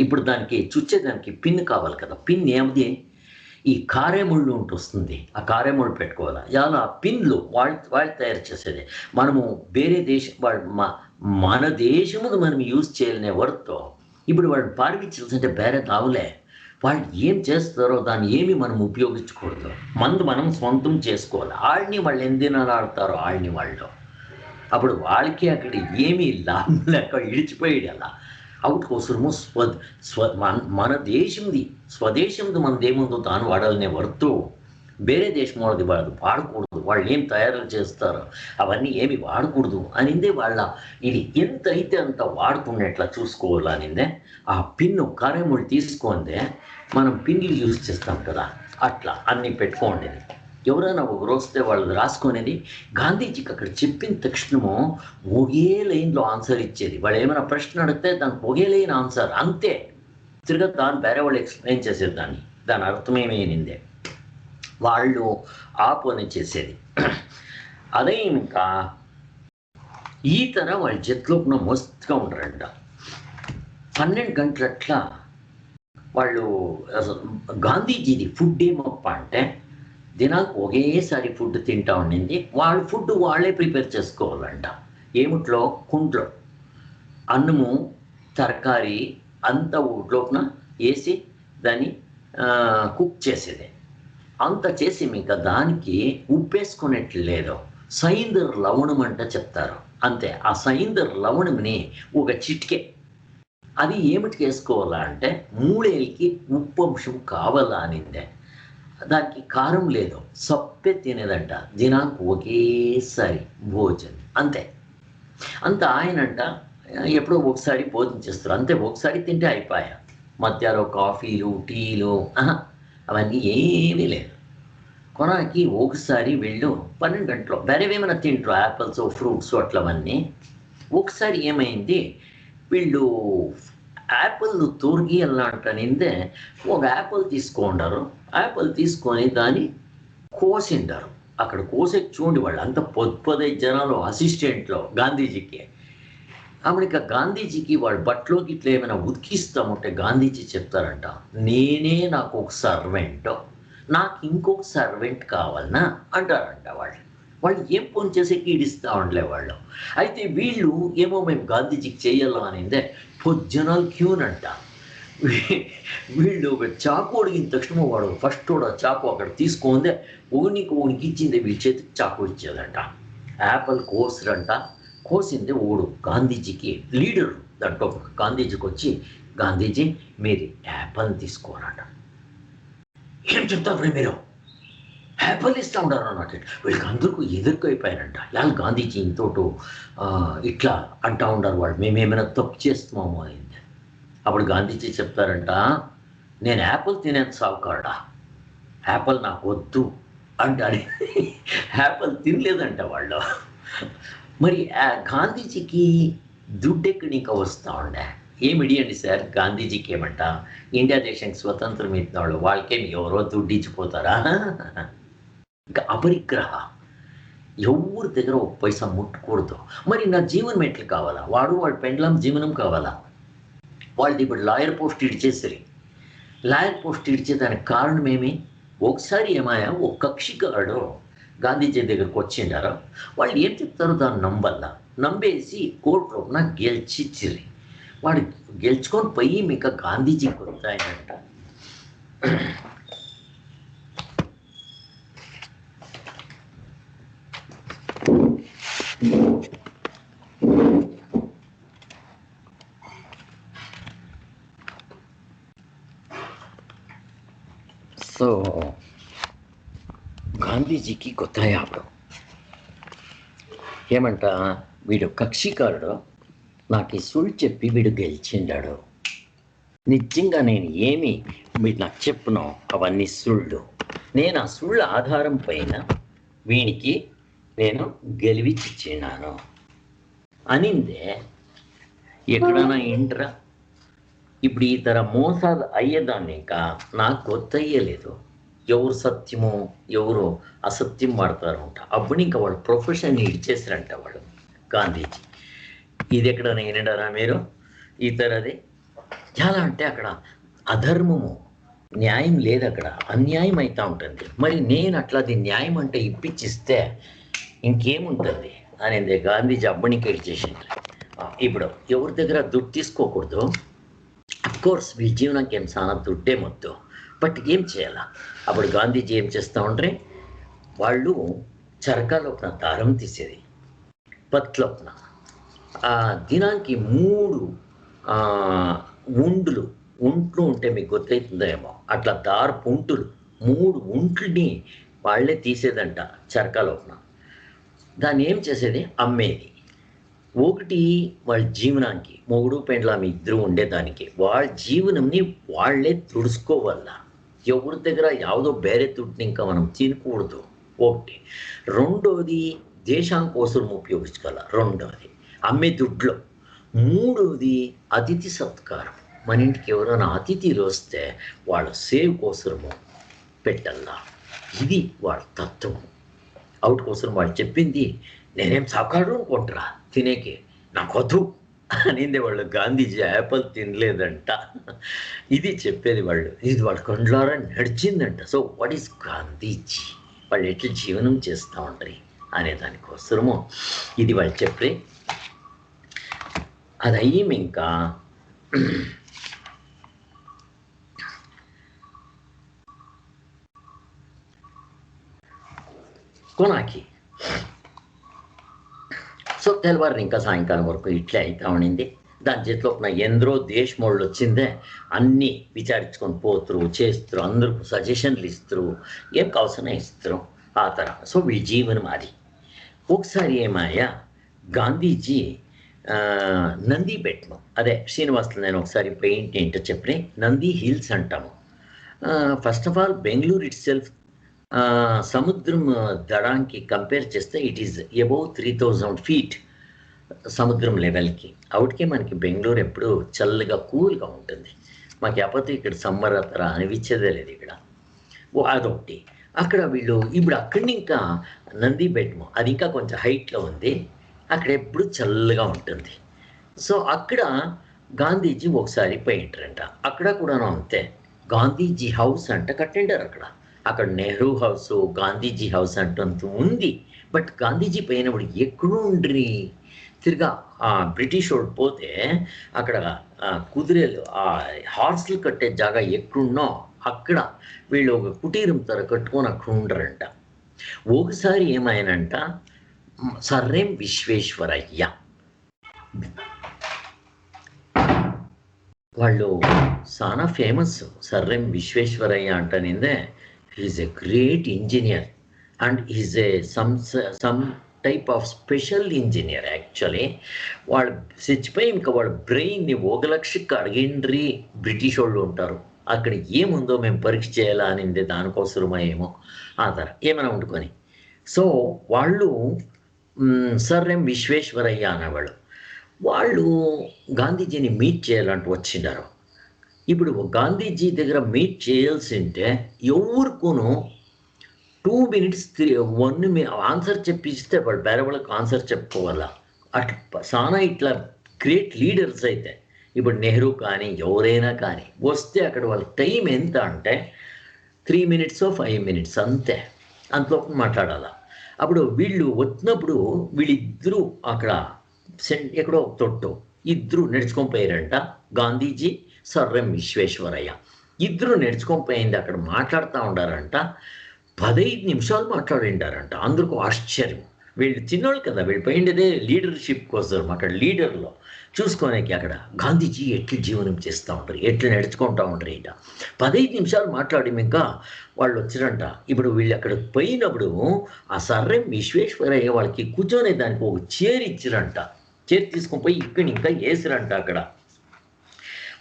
ఇప్పుడు దానికి చుచ్చేదానికి పిన్ కావాలి కదా, పిన్ ఏమిది, ఈ కారేముళ్ళు ఉంటూ వస్తుంది, ఆ కారేముళ్ళు పెట్టుకోవాలి. ఇలా పిన్లు వాళ్ళు తయారు చేసేది. మనము వేరే దేశం మన దేశమును మనం యూజ్ చేయలేని వర్తో ఇప్పుడు వాళ్ళు పారిపించాల్సింటే వేరే దావులే. వాళ్ళు ఏం చేస్తారో దాన్ని ఏమి మనం ఉపయోగించకూడదు, మనం సొంతం చేసుకోవాలి. ఆడిని వాళ్ళు ఎందినాలు ఆడతారో ఆడిని వాళ్ళు, అప్పుడు వాళ్ళకి అక్కడ ఏమీ లాభం లేక ఇడిచిపోయాడు. అలా అవుట్ కోసము మన దేశంది, స్వదేశంది మనదేముందో తాను వాడాలనే వర్తు వేరే దేశం వాళ్ళది వాడకూడదు. వాళ్ళు ఏం తయారు చేస్తారో అవన్నీ ఏమి వాడకూడదు అనిందే. ఇది ఎంత అయితే అంత వాడుకునేట్లా చూసుకోవాలనిందే. ఆ పిన్ను కారేముళ్ళు తీసుకుందే మనం పిన్లు యూజ్ చేస్తాం కదా, అట్లా అన్నీ పెట్టుకోండి. ఎవరైనా ఒకరు వస్తే వాళ్ళు రాసుకునేది. గాంధీజీకి అక్కడ చెప్పిన తక్షణము ఒకే లైన్లో ఆన్సర్ ఇచ్చేది. వాళ్ళు ఏమైనా ప్రశ్న అడిగితే దానికి ఒకే లైన్ ఆన్సర్ అంతే. తిరగ దాన్ని వేరే వాళ్ళు ఎక్స్ప్లెయిన్ చేసేది. దాని అర్థమేమేనిందే వాళ్ళు ఆ పని చేసేది. అదే ఇంకా ఈ తర వాళ్ళ జట్లోపున మస్తుగా ఉంటారంట. 12 గంటలట్లా వాళ్ళు గాంధీజీది ఫుడ్ ఏమప్ప అంటే దినాలకు ఒకేసారి ఫుడ్ తింటా ఉండింది. వాళ్ళ ఫుడ్ వాళ్ళే ప్రిపేర్ చేసుకోవాలంట. ఏమిట్లో కుంట్లో అన్నము తరకారీ అంతా లోపల వేసి దాన్ని కుక్ చేసేది. అంత చేసి ఇంకా దానికి ఉప్పేసుకునేట్లు లేదు, సైందర్ లవణం అంట చెప్తారు అంతే. ఆ సైందర్ లవణంని ఒక చిటికే అది ఏమిటికి వేసుకోవాలా అంటే 3 ఏళ్ళకి ఉప్పు అంశం కావాలా అనిందే. దానికి కారం లేదు, సప్పే తినేదంట. దినానికి ఒకేసారి భోజనం అంతే. అంత ఆయనంట ఎప్పుడో ఒకసారి భోజనం చేస్తారు అంతే. ఒకసారి తింటే అయిపోయా. మధ్యాహ్నం కాఫీలు టీలు అవన్నీ ఏమీ లేదు. కొనాకి ఒకసారి వెళ్ళు 12 గంటలు వేరేవేమైనా తింటారు, యాపిల్స్ ఫ్రూట్స్ అట్లవన్నీ. ఒకసారి ఏమైంది, వీళ్ళు యాపిల్ తొరిగి అలాంటనిందే ఒక యాపిల్ తీసుకుంటారు. యాపిల్ తీసుకొని దాన్ని కోసిండారు. అక్కడ కోసే చూడండి, వాళ్ళు అంత 10 జనాలు అసిస్టెంట్లో గాంధీజీకి. అమెరికా గాంధీజీకి వాళ్ళ బట్టలోకి ఇట్లా ఏమైనా ఉతికిస్తామంటే గాంధీజీ చెప్తారంట, నేనే నాకు ఒక సర్వెంట్, నాకు ఇంకొక సర్వెంట్ కావాలనా అంటారంట. వాళ్ళు ఏం పని చేసేకి ఇడిస్తూ ఉండలే వాళ్ళు. అయితే వీళ్ళు ఏమో మేము గాంధీజీకి చేయాలా అనిందే. జనాలు క్యూనంట. వీళ్ళు ఒక చాకు అడిగిన తక్షణ వాడు ఫస్ట్ కూడా చాకు అక్కడ తీసుకుందే ఓనికి ఇచ్చిందే వీళ్ళ చేతికి చాకు ఇచ్చేదంట. యాపిల్ కోసరంట. కోసిందే ఓడు గాంధీజీకి లీడరు దాంట్లో గాంధీజీకి వచ్చి, గాంధీజీ మీరు యాపిల్ తీసుకోరంట. ఏం చెప్తారు మీరు, యాపిల్ ఇస్తూ ఉంటారు అన్నట్టు. వీళ్ళకి అందరికీ ఎదుర్కొయిపోయారంట. ఇవాళ గాంధీజీ ఇంతోటు ఇట్లా అంటూ ఉంటారు వాళ్ళు, మేమేమైనా తప్పు చేస్తున్నామో అయింది. అప్పుడు గాంధీజీ చెప్తారంట, నేను యాపిల్ తినేంత సావుకాడా, యాపిల్ నాకు వద్దు అంటాడు. యాపిల్ తినలేదంట వాళ్ళు. మరి గాంధీజీకి దుడ్డెక్కడి ఇంకా వస్తూ ఉండే. ఏమిడియండి సార్ గాంధీజీకి ఏమంట, ఇండియా దేశానికి స్వతంత్రం ఇచ్చిన వాళ్ళు వాళ్ళకేమి ఎవరో దుడ్డు ఇచ్చిపోతారా? ఇంకా అపరిగ్రహ, ఎవరి దగ్గర ఒక పైసా ముట్టకూడదు. మరి నా జీవనం ఎట్లు కావాలా, వాడు పెండ్లాం జీవనం కావాలా. వాళ్ళది ఇప్పుడు లాయర్ పోస్ట్ ఇడిచేసరి. లాయర్ పోస్ట్ ఇడిచేదానికి కారణం ఏమి, ఒకసారి ఏమాయా ఒక కక్షిగాడు గాంధీజీ దగ్గరకు వచ్చిండారు. వాళ్ళు ఏం చెప్తారో దాన్ని నమ్మేసి కోర్టులో నాకు గెలిచిచ్చిరి. వాడు గెలుచుకొని పోయి మీకు గాంధీజీకి వస్తాయనంట. సో గాంధీజీకి కొత్తయాడు ఏమంట, వీడు కక్షికారుడు, నాకు ఈ సుళ్ళు చెప్పి వీడు గెలిచిండాడు. నిజంగా నేను ఏమి వీడు నాకు చెప్పునో అవన్నీ సుళ్ళు. నేను ఆ సుళ్ళ ఆధారం పైన వీనికి నేను గెలివిచ్చిన్నాను అనిందే. ఎక్కడైనా ఇంట్రా ఇప్పుడు ఈ తర మోసాలు అయ్యేదాన్ని ఇంకా నాకు గుర్తయ్యలేదు. ఎవరు సత్యమో ఎవరు అసత్యం వాడతారు అంట. అప్పుడు ఇంకా వాళ్ళు ప్రొఫెషన్ ఇచ్చేసారంట వాళ్ళు గాంధీజీ. ఇది ఎక్కడైనా వినడారా మీరు ఈ తరది? చాలా అంటే అక్కడ అధర్మము, న్యాయం లేదు, అక్కడ అన్యాయం అవుతూ ఉంటుంది. మరి నేను అట్లా అది న్యాయం అంటే ఇప్పించిస్తే ఇంకేముంటుంది అనేది గాంధీజీ అబ్బణికేట్ చేసిండ్రు. ఇప్పుడు ఎవరి దగ్గర దుడ్డు తీసుకోకూడదు. కోర్స్ వీళ్ళ జీవనానికి ఏం చాలా దుడ్డే మొత్తం, బట్ ఏం చేయాలా? అప్పుడు గాంధీజీ ఏం చేస్తూ ఉంటే వాళ్ళు చరకాలోపన దారం తీసేది, పత్లోపన ఆ దినానికి 3 ఉండ్లు ఉంట్లు ఉంటే మీకు గుర్తవుతుందేమో, అట్లా దారపు ఉంటులు 3 ఉంట్లని వాళ్ళే తీసేదంట చరకాలోపన. దాన్ని ఏం చేసేది, అమ్మేది. ఒకటి వాళ్ళ జీవనానికి, మొగుడు పెండ్లాం ఇద్దరు ఉండేదానికి వాళ్ళ జీవనంని వాళ్ళే తుడుచుకోవాల. ఎవరి దగ్గర ಯಾವುದೋ ಬೇರೆ ದುಡ್ಡನ್ನ ఇంకా మనం తినకూడదు ఒకటి. రెండోది దేశాని కోసం ఉపయోగించుకోవాలి రెండోది అమ్మే దుడ్లో. మూడోది అతిథి సత్కారం. మన ఇంటికి ఎవరైనా అతిథులు వస్తే వాళ్ళ సేవ్ కోసము పెట్టల్లా. ఇది వాళ్ళ తత్వం. అవుట్ కోసం వాళ్ళు చెప్పింది. నేనేం సాకాడు అనుకుంటారా తినేకి, నాకు వద్దు అనింది వాళ్ళు. గాంధీజీ యాపిల్ తినలేదంట, ఇది చెప్పేది వాళ్ళు. ఇది వాళ్ళ కండ్లారా నడిచిందంట. సో వాట్ ఈస్ గాంధీజీ, వాళ్ళు ఎట్లా జీవనం చేస్తూ ఉంటారు అనే దానికోసము ఇది వాళ్ళు చెప్పి అది అయ్యం. ఇంకా కొనాకి సో తెల్లవారు ఇంకా సాయంకాలం వరకు ఇట్లే అవుతా ఉండింది. దాని చేతిలో నా ఎందరో దేశమోళ్ళు వచ్చిందే, అన్నీ విచారించుకొని పోతురు చేస్తారు, అందరూ సజెషన్లు ఇస్తారు, ఏం కావాల్సిన ఇస్తారు ఆ తర. సో వీళ్ళ జీవనం అది. ఒకసారి ఏమాయా గాంధీజీ నంది బెట్టము, అదే శ్రీనివాసులు నేను ఒకసారి పెయింట్ ఏంటో చెప్పి నంది హిల్స్ అంటాము. First of all Bengaluru it self సముద్రం దడానికి కంపేర్ చేస్తే ఇట్ ఈజ్ అబౌవ్ 3000 feet సముద్రం లెవెల్కి. అవుట్కే మనకి బెంగళూరు ఎప్పుడు చల్లగా కూల్గా ఉంటుంది. మాకు కాకపోతే ఇక్కడ సమ్మర్ అతర అనిపించేదే లేదు ఇక్కడ. అదొకటి. అక్కడ వీళ్ళు ఇప్పుడు అక్కడిని ఇంకా నంది బెట్టము, అది ఇంకా కొంచెం హైట్లో ఉంది, అక్కడ ఎప్పుడు చల్లగా ఉంటుంది. సో అక్కడ గాంధీజీ ఒకసారి పోయింటారంట. అక్కడ కూడా అంతే, గాంధీజీ హౌస్ అంట కట్టిండారు అక్కడ. అక్కడ నెహ్రూ హౌస్, గాంధీజీ హౌస్ అంటంత ఉంది. బట్ గాంధీజీ పోయినప్పుడు ఎక్కడుండ్రి తిరిగా బ్రిటిష్ వాడు పోతే అక్కడ కుదిరేలు హార్స్లు కట్టే జాగా ఎక్కడున్నో అక్కడ వీళ్ళు ఒక కుటీరం తర కట్టుకొని అక్కడ ఉండరంట. ఒకసారి ఏమైనంట, సర్రెం విశ్వేశ్వరయ్య వాళ్ళు చాలా ఫేమస్. సర్రెం విశ్వేశ్వరయ్య అంటనిందే is a great engineer and is a some type of special engineer actually. వాళ్ళు చచ్చిపోయి ఇంకా వాళ్ళ బ్రెయిన్ని 1 లక్షకి అడిగిండ్రి బ్రిటిష్ వాళ్ళు ఉంటారు. అక్కడ ఏముందో మేము పరీక్ష చేయాలా అనింది, దానికోసమో ఏమో ఆ తర ఏమైనా వండుకొని. సో వాళ్ళు సర్రెం విశ్వేశ్వరయ్య అనేవాళ్ళు. వాళ్ళు గాంధీజీని మీట్ చేయాలంటూ వచ్చినారు. ఇప్పుడు గాంధీజీ దగ్గర మీట్ చేయాల్సి ఉంటే ఎవరికోనూ 2 minutes 1 ఆన్సర్ చెప్పిస్తే వాళ్ళు వేరే వాళ్ళకి ఆన్సర్ చెప్పుకోవాలా. అట్లా చాలా ఇట్లా గ్రేట్ లీడర్స్ అయితే ఇప్పుడు నెహ్రూ కానీ ఎవరైనా కానీ వస్తే అక్కడ వాళ్ళ టైం ఎంత అంటే 3 minutes 5 minutes అంతే, అంతలో మాట్లాడాలా. అప్పుడు వీళ్ళు వచ్చినప్పుడు వీళ్ళిద్దరూ అక్కడ ఎక్కడో తొట్టు ఇద్దరు నడుచుకొని పోయారంట. గాంధీజీ, సర్రెం విశ్వేశ్వరయ్య ఇద్దరు నడుచుకొని పోయింది. అక్కడ మాట్లాడుతూ ఉండారంట. 15 నిమిషాలు మాట్లాడిండారంట. అందరికీ ఆశ్చర్యం. వీళ్ళు చిన్నోళ్ళు కదా, వీళ్ళు పోయిండేదే లీడర్షిప్ కోసం. అక్కడ లీడర్లో చూసుకోనికి అక్కడ గాంధీజీ ఎట్లా జీవనం చేస్తూ ఉంటారు, ఎట్లా నడుచుకుంటూ ఉంటారు ఇట. 15 నిమిషాలు మాట్లాడి ఇంకా వాళ్ళు వచ్చారంట. ఇప్పుడు వీళ్ళు అక్కడ పోయినప్పుడు ఆ సర్రెం విశ్వేశ్వరయ్య వాళ్ళకి కూర్చొనే దానికి ఒక చైర్ ఇచ్చిరంట. చైర్ తీసుకొని పోయి ఇక్కడ ఇంకా వేసిరంట. అక్కడ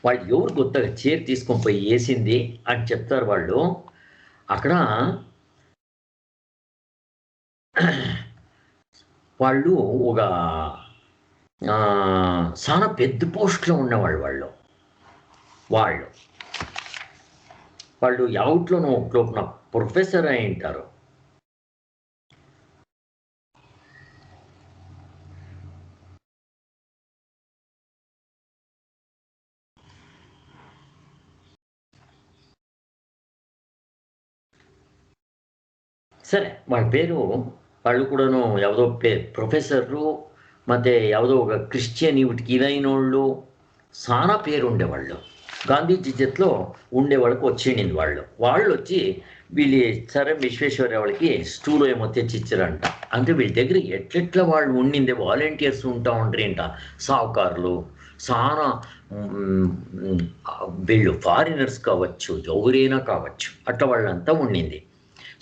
వాళ్ళు ఎవరు కొత్తగా చైర్ తీసుకొని పోయి వేసింది అని చెప్తారు వాళ్ళు. అక్కడ వాళ్ళు ఒక చాలా పెద్ద పోస్ట్లో ఉన్నవాళ్ళు. వాళ్ళు వాళ్ళు వాళ్ళు అవుట్లోనూ ఒకలోపున ప్రొఫెసర్ అయి ఉంటారు. సరే వాళ్ళ పేరు వాళ్ళు కూడాను ಯಾವುದೋ ప్రొఫెసరు ಮತ್ತು ಯಾವುದೋ ఒక క్రిస్టియన్ వీటికి ఇదైనోళ్ళు చాలా పేరు ఉండేవాళ్ళు. గాంధీజీ జతలో ఉండేవాళ్ళకి వచ్చిండింది వాళ్ళు. వాళ్ళు వచ్చి వీళ్ళు సరే విశ్వేశ్వరయ్య వాళ్ళకి స్టూలు ఏమో తెచ్చిచ్చారంట. అంటే వీళ్ళ దగ్గర ఎట్లెట్లా వాళ్ళు ఉండిందే వాలంటీర్స్ ఉంటా ఉంటారంట. సావుకారులు చాలా వీళ్ళు ఫారినర్స్ కావచ్చు, ఎవరైనా కావచ్చు, అట్లా వాళ్ళంతా ఉండింది.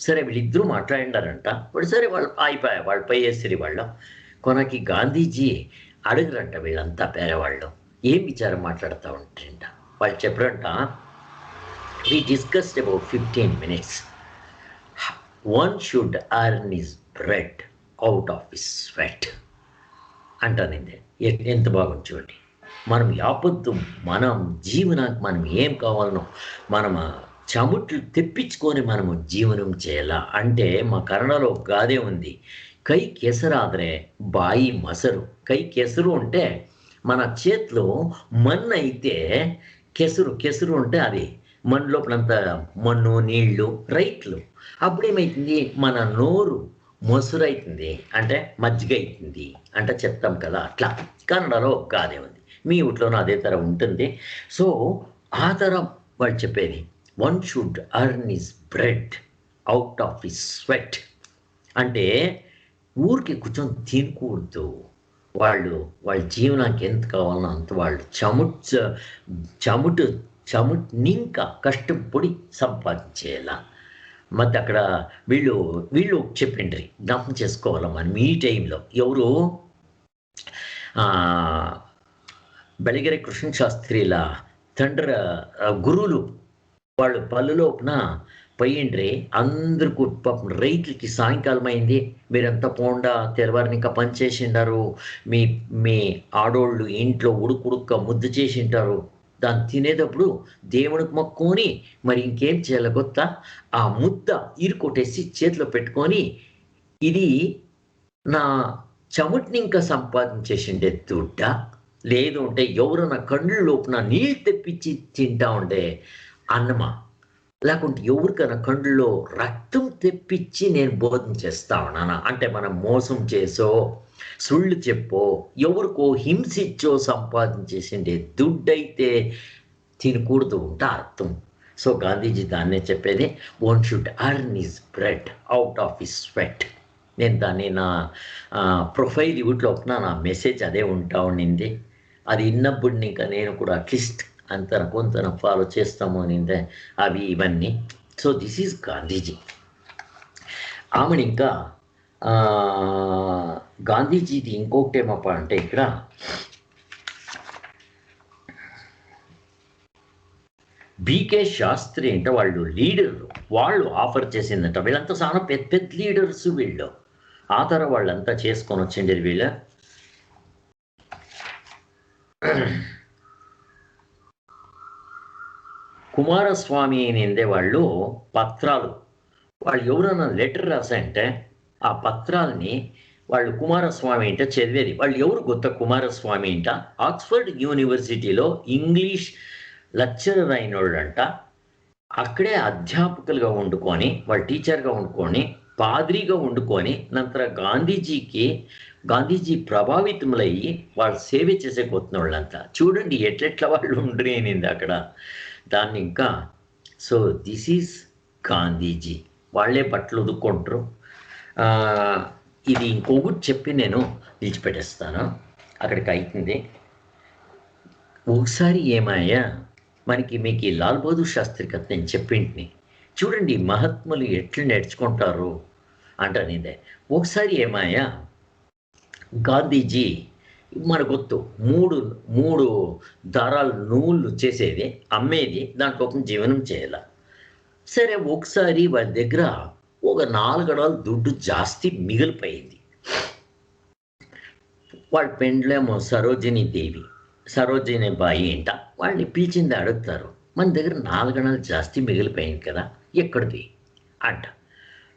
సరే వీళ్ళిద్దరూ మాట్లాడినారంట. వాడు సరే వాళ్ళు అయిపోయా వాళ్ళు పైయేసిరి వాళ్ళు. కొనకి గాంధీజీ అడుగురంట వీళ్ళంతా పేరేవాళ్ళు ఏం విచారం మాట్లాడుతూ ఉంటారంట. వాళ్ళు చెప్పరంట, we discussed about 15 minutes. One should earn his bread out of his sweat అంటానింది. ఎంత బాగుంది చూడండి. మనం యాపత్తు మనం జీవనానికి మనం ఏం కావాలనో మనం చెమట్లు తెప్పించుకొని మనము జీవనం చేయాల అంటే మా కన్నడలో గాదే ఉంది, కై ಕೆಸರಾದರೆ బాయి మసరు. కై ಕೆಸರು అంటే మన చేతిలో మన్ను అయితే ಕೆಸరు అంటే అది మన లోపలంత మన్ను నీళ్లు రైట్లు. అప్పుడేమవుతుంది మన నోరు మొసరు అవుతుంది అంటే మజ్జిగ అవుతుంది అంటే చెప్తాం కదా. అట్లా కన్నడలో గాదే ఉంది, మీ ఊట్లోనూ అదే తరం ఉంటుంది. సో ఆ తరం వాళ్ళు చెప్పేది one should earn his bread out of his sweat అంటే ఊరికి కూర్చొని తినకూడదు. వాళ్ళ జీవనానికి ఎంత కావాలన్నా అంత వాళ్ళు చెమటునింకా కష్టపడి సంపాదించేయాల. ಮತ್ತು అక్కడ వీళ్ళు చెప్పిండ్రి జ్ఞాపకం చేసుకోవాలి మనం ఈ టైంలో. ఎవరు బెళగెర కృష్ణ శాస్త్రిల తండ్రి గురువులు వాళ్ళు పల్లెలోపున పోయిండ్రి. అందరికీ పాపం రైతులకి సాయంకాలం అయింది, మీరంతా పోండా తెరవారిని ఇంకా పని చేసిండారు, మీ మీ ఆడోళ్ళు ఇంట్లో ఉడుకుడుక్క ముద్ద చేసింటారు, దాన్ని తినేటప్పుడు దేవుడికి మొక్కుకొని మరి ఇంకేం చేయాలి గొత్తా, ఆ ముద్ద ఇరుకొట్టేసి చేతిలో పెట్టుకొని ఇది నా చెమటిని ఇంకా సంపాదించేసిండే దుడ్డ, లేదు అంటే ఎవరన్నా కళ్ళు లోపున నీళ్ళు తెప్పించి తింటా ఉండే అన్నమా, లేకుంటే ఎవరికైనా కళ్ళలో రక్తం తెప్పించి నేను బోధన చేస్తా ఉన్నానా అంటే మనం మోసం చేసో సుళ్ళు చెప్పో ఎవరికో హింసించో సంపాదించేసిండే దుడ్డైతే తినకూడదు ఉంటా అర్థం. సో గాంధీజీ దాన్నే చెప్పేది, one should earn his bread out of his sweat. నేను దాన్ని నా ప్రొఫైల్ యూట్లో నా మెసేజ్ అదే ఉంటా ఉండింది. అది విన్నప్పుడు ఇంకా నేను కూడా అట్లీస్ట్ అంత కొంత ఫాలో చేస్తాము అనిందే అవి ఇవన్నీ. So this is Gandhiji. ఆమెను ఇంకా గాంధీజీది ఇంకొకటి ఏమప్ప అంటే ఇక్కడ బీకే శాస్త్రి అంటే వాళ్ళు లీడర్, వాళ్ళు ఆఫర్ చేసిందంట. వీళ్ళంతా చాలా పెద్ద పెద్ద లీడర్స్ వీళ్ళు. ఆ తర వాళ్ళంతా చేసుకొని వచ్చిండ్రు వీళ్ళ. కుమారస్వామి అనేదే వాళ్ళు పత్రాలు, వాళ్ళు ఎవరైనా లెటర్ రాసంటే ఆ పత్రాలని వాళ్ళు కుమారస్వామి అంటే చదివేది. వాళ్ళు ఎవరు గొత్త కుమారస్వామి అంట ఆక్స్ఫర్డ్ యూనివర్సిటీలో ఇంగ్లీష్ లెక్చరర్ అయినోళ్ళంట. అక్కడే అధ్యాపకులుగా వండుకొని వాళ్ళు టీచర్గా వండుకొని పాద్రీగా వండుకొని నంతర గాంధీజీ ప్రభావితములయ్యి వాళ్ళు సేవ చేసే కొత్తిన వాళ్ళంతా చూడండి ఎట్లెట్లా వాళ్ళు ఉండ్రేనింది అక్కడ దాన్ని ఇంకా. So this is Gandhiji. వాళ్ళే బట్టలు ఉదుక్కుంటారు. ఇది ఇంకొకటి చెప్పి నేను విడిచిపెట్టేస్తాను, అక్కడికి అవుతుంది. ఒకసారి ఏమాయా మీకు లాల్ బహదూర్ శాస్త్రి కథ నేను చెప్పింటిని చూడండి, మహాత్ములు ఎట్లా నేర్చుకుంటారు అంటనిదే. ఒకసారి ఏమాయా గాంధీజీ మన గుర్తు మూడు దారాలు నూళ్ళు చేసేది, అమ్మేది, దాంట్లో జీవనం చేయాల. సరే ఒకసారి వాళ్ళ దగ్గర ఒక 4 గడాలు దుడ్డు జాస్తి మిగిలిపోయింది. వాళ్ళ పెండ్లేమో సరోజిని బాయి ఏంట వాళ్ళని పిలిచింది అడుగుతారు, మన దగ్గర 4 గడాలు జాస్తి మిగిలిపోయింది కదా ఎక్కడిది అంట.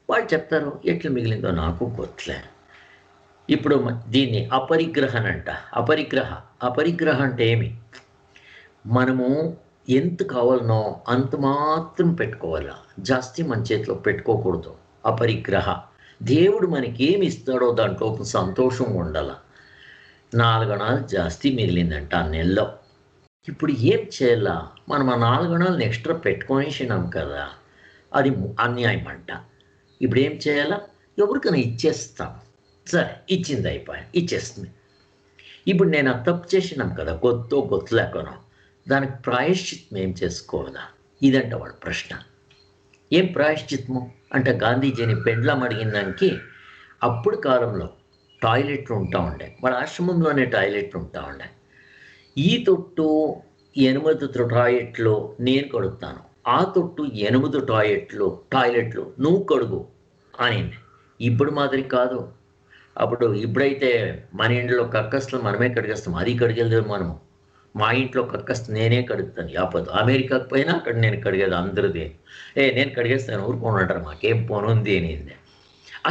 వాళ్ళు చెప్తారు ఎట్లా మిగిలిందో నాకు గుర్తులే. ఇప్పుడు దీన్ని అపరిగ్రహం అంట. అపరిగ్రహం అంటే ఏమి, మనము ఎంత కావాలనో అంత మాత్రం పెట్టుకోవాలా, జాస్తి మన చేతిలో పెట్టుకోకూడదు. అపరిగ్రహ. దేవుడు మనకేమి ఇస్తాడో దాంట్లో సంతోషం ఉండాల. 4 అణాలు జాస్తి మిగిలిందంట ఆ నెలలో. ఇప్పుడు ఏం చేయాలా? మనం ఆ 4 అణాలను ఎక్స్ట్రా పెట్టుకొనేసినాం కదా, అది అన్యాయం అంట. ఇప్పుడు ఏం చేయాలా? ఎవరికైనా ఇచ్చేస్తాం. సరే, ఇచ్చింది అయిపోయా, ఇచ్చేస్తుంది. ఇప్పుడు నేను ఆ తప్పు చేసినాం కదా, గొత్తలేకనో, దానికి ప్రాయశ్చిత్తం ఏం చేసుకోవాలా? ఇదంట వాడు ప్రశ్న. ఏం ప్రాయశ్చిత్తము అంటే, గాంధీజీని పెండ్లం అడిగిన దానికి అప్పుడు కాలంలో టాయిలెట్లు ఉంటా ఉండే, వాళ్ళ ఆశ్రమంలోనే టాయిలెట్లు ఉంటా ఉండే. ఈ తొట్టు 8 టాయిలెట్లు నేను కడుగుతాను, ఆ తొట్టు 8 టాయిలెట్లు నువ్వు కడుగు అనింది. ఇప్పుడు మాదిరి కాదు. ఇప్పుడైతే మన ఇంట్లో కక్కస్తులు మనమే కడిగేస్తాం, అది కడిగేది మనము. మా ఇంట్లో కక్కస్తు నేనే కడుగుతాను. ఆపదు అమెరికాకు పోయినా అక్కడ నేను కడిగేది అందరిది. నేను కడిగేస్తాను, ఊరుకొని అంటారు, మాకేం పనుంది అనింది.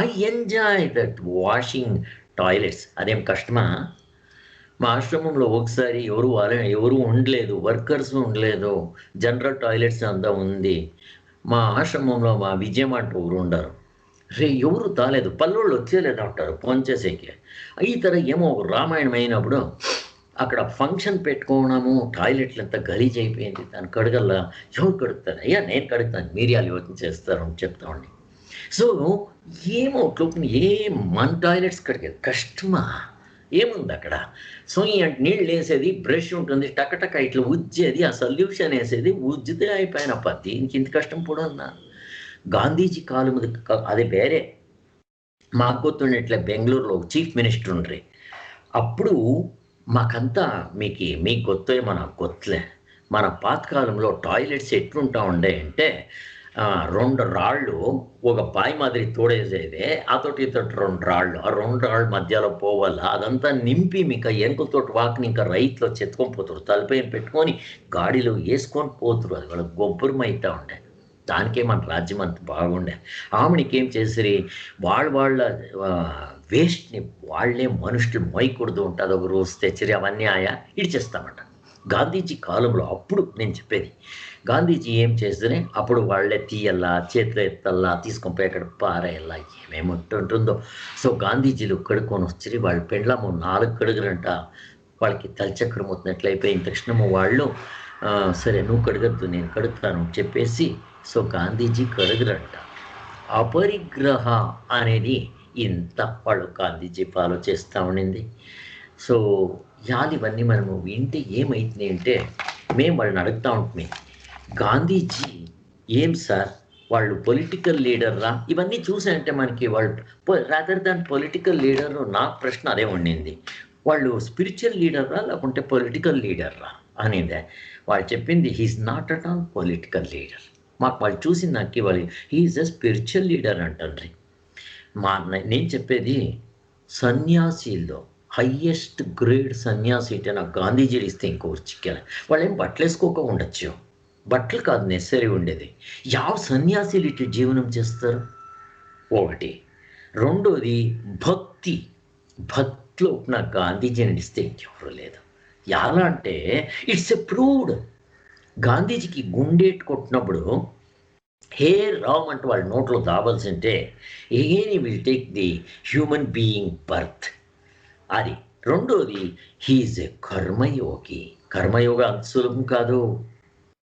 I enjoy that washing toilets. అదేం కష్టమా? మా ఆశ్రమంలో ఒకసారి ఎవరు ఉండలేదు, వర్కర్స్ ఉండలేదు, జనరల్ టాయిలెట్స్ అంతా ఉంది. మా ఆశ్రమంలో మా విజయం అంటూ ఎవరు ఉండరు. ఎవరు తాలేదు, పల్లెళ్ళు వచ్చేలేదు అంటారు భోంచేసేకి. ఈ తర ఏమో రామాయణం అయినప్పుడు అక్కడ ఫంక్షన్ పెట్టుకోవడము, టాయిలెట్లు ఎంత గలీజ్ అయిపోయింది, దాన్ని కడగల్లా. ఎవరు కడుగుతారు? అయ్యా నేను కడుగుతాను, మీరియాలు యోచన చేస్తారు అని చెప్తామండి. సో ఏమో మన టాయిలెట్స్ కడిగేది కష్టమా? ఏముంది అక్కడ? అంటే నీళ్ళు వేసేది, బ్రష్ ఉంటుంది, టకటక ఇట్లా ఉజ్జేది, ఆ సొల్యూషన్ వేసేది, ఉజ్జితే అయిపోయినప్ప. దీనికి ఇంత కష్టం కూడా గాంధీజీ కాలం అది వేరే. మాకు గుర్తుండే ఇట్లా బెంగళూరులో చీఫ్ మినిస్టర్ ఉండ్రి. అప్పుడు మాకంతా మీకు గొత్తే మనకు గొత్తలే. మన పాతకాలంలో టాయిలెట్స్ ఎట్లుంటా ఉండే అంటే, 2 రాళ్ళు ఒక బాయి మాదిరి తోడేసేది, అతోటి 2 రాళ్ళు, ఆ 2 రాళ్ళు మధ్యలో పోవాల, అదంతా నింపి మీకు ఎనుకతోటి వాకిని ఇంకా రైతులో చెత్తుకొని పోతారు, తలపైన పెట్టుకొని గాడిలో వేసుకొని పోతురు. అది వాళ్ళకి గొబ్బరమైతా ఉండే. దానికే మన రాజ్యం అంత బాగుండే. ఆమెనికేం చేసిరి, వాళ్ళ వేస్ట్ని వాళ్ళే మనుషులు మొయ్యకూడదు ఉంటుంది, ఒక రోజు తెచ్చిరి, అవన్నీ ఇడిచేస్తామంట. గాంధీజీ కాలంలో అప్పుడు నేను చెప్పేది, గాంధీజీ ఏం చేస్తేనే అప్పుడు వాళ్ళే తీయల్లా, చేతిలో ఎత్తల్లా, తీసుకొని పోయి అక్కడ పారేయల్లా, ఏమేమి ఉంటుందో. సో గాంధీజీలు కడుక్కొని వచ్చి వాళ్ళ పెండ్లము 4 కడుగురంట. వాళ్ళకి తలచక్రం అవుతున్నట్లయిపోయిన తక్షణము వాళ్ళు, సరే నువ్వు కడగద్దు నేను కడుగుతాను చెప్పేసి, సో గాంధీజీ కడుగురంట. అపరిగ్రహ అనేది ఇంత వాళ్ళు గాంధీజీ ఫాలో చేస్తూ ఉండింది. సో ఇవన్నీ మనము వింటే ఏమవుతుంది అంటే, మేము వాళ్ళని అడుగుతూ ఉంటుంది, గాంధీజీ ఏం సార్ వాళ్ళు పొలిటికల్ లీడర్రా? ఇవన్నీ చూసాయంటే మనకి వాళ్ళు రాదర్ దాన్ పొలిటికల్ లీడర్, నాకు ప్రశ్న అదే ఉండింది. వాళ్ళు స్పిరిచువల్ లీడర్రా లేకుంటే పొలిటికల్ లీడర్రా అనేది. వాళ్ళు చెప్పింది he is not at all political leader. వాళ్ళు చూసిన నాకు వాళ్ళు హీఈస్ ఎ స్పిరిచువల్ లీడర్ అంటారు. నేను చెప్పేది, సన్యాసిల్లో హయ్యెస్ట్ గ్రేడ్ సన్యాసి అంటే నాకు గాంధీజీ ఇస్తే ఇంకొకరు చిక్కాలి. వాళ్ళు ఏం బట్టలు వేసుకోక ఉండొచ్చు, బట్టలు కాదు నెసరీ ఉండేది. సన్యాసిలు ఇట్లా జీవనం చేస్తారు? ఒకటి. రెండోది భక్తిలో నాకు గాంధీజీని ఇస్తే ఇంకెవరు లేదు. ఎలా అంటే ఇట్స్ ఎ ప్రూవ్డ్. గాంధీజీకి గుండెట్ కొట్టినప్పుడు హే రామ్ అంటే వాళ్ళ నోట్లో దావాల్సింటే again will take the human being birth. అది. రెండోది హీఈస్ ఎ కర్మయోగి. కర్మయోగ అంత సులభం కాదు,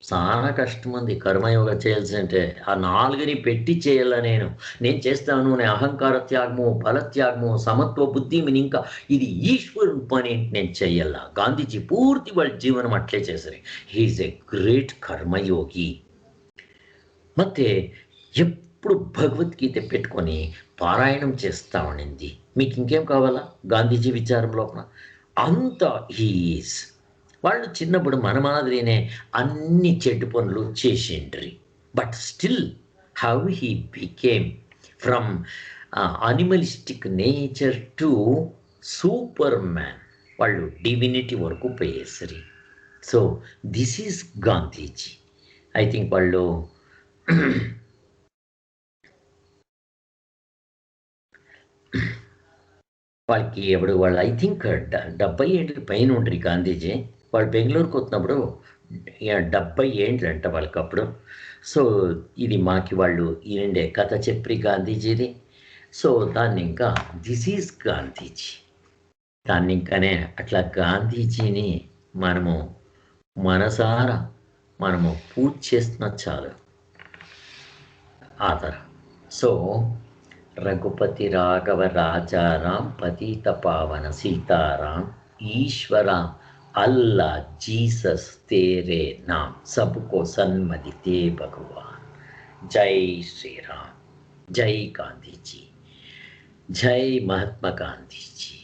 చాలా కష్టం ఉంది కర్మయోగ చేయాల్సి అంటే. ఆ 4ని పెట్టి చేయాల. నేను చేస్తాను, నేను అహంకార త్యాగము, ఫలత్యాగము, సమత్వ బుద్ధి, ఇంకా ఇది ఈశ్వరుని పని నేను చెయ్యాల. గాంధీజీ పూర్తి వాళ్ళ జీవనం అట్లే చేశారు. హీఈస్ ఎ గ్రేట్ కర్మయోగి. ಮತ್ತೆ ఎప్పుడు భగవద్గీత పెట్టుకొని పారాయణం చేస్తూ ఉండింది. మీకు ఇంకేం కావాలా గాంధీజీ విచారం లోపల? అంత హీఈస్. వాళ్ళు చిన్నప్పుడు మన మాదిరినే అన్ని చెడ్డ పనులు చేసిండ్రి. But still how he became from animalistic nature to super man. వాళ్ళు డివినిటీ వరకు పోయేసరి. So this is Gandhiji. I think వాళ్ళు వాళ్ళకి వాళ్ళు ఐ థింక్ 70 ఏళ్ళ పైన ఉండ్రి గాంధీజీ. వాళ్ళు బెంగళూరుకు వచ్చినప్పుడు 70 ఏండ్లు అంట వాళ్ళకి. అప్పుడు సో ఇది మాకి వాళ్ళు ఈయండే కథ చెప్పి గాంధీజీది. సో దాన్ని ఇంకా దిస్ ఈజ్ గాంధీజీ, దాన్ని ఇంకానే అట్లా గాంధీజీని మనము మనసారా మనము పూజ చేస్తున్న చాలు ఆధారం. సో రఘుపతి రాఘవ రాజారాం పతిత పావన సీతారాం ఈశ్వర అల్లా జీసస్ तेरे नाम सबको सन्मति दे भगवान। जय श्री राम, जय गांधी जी, जय महात्मा गांधी जी।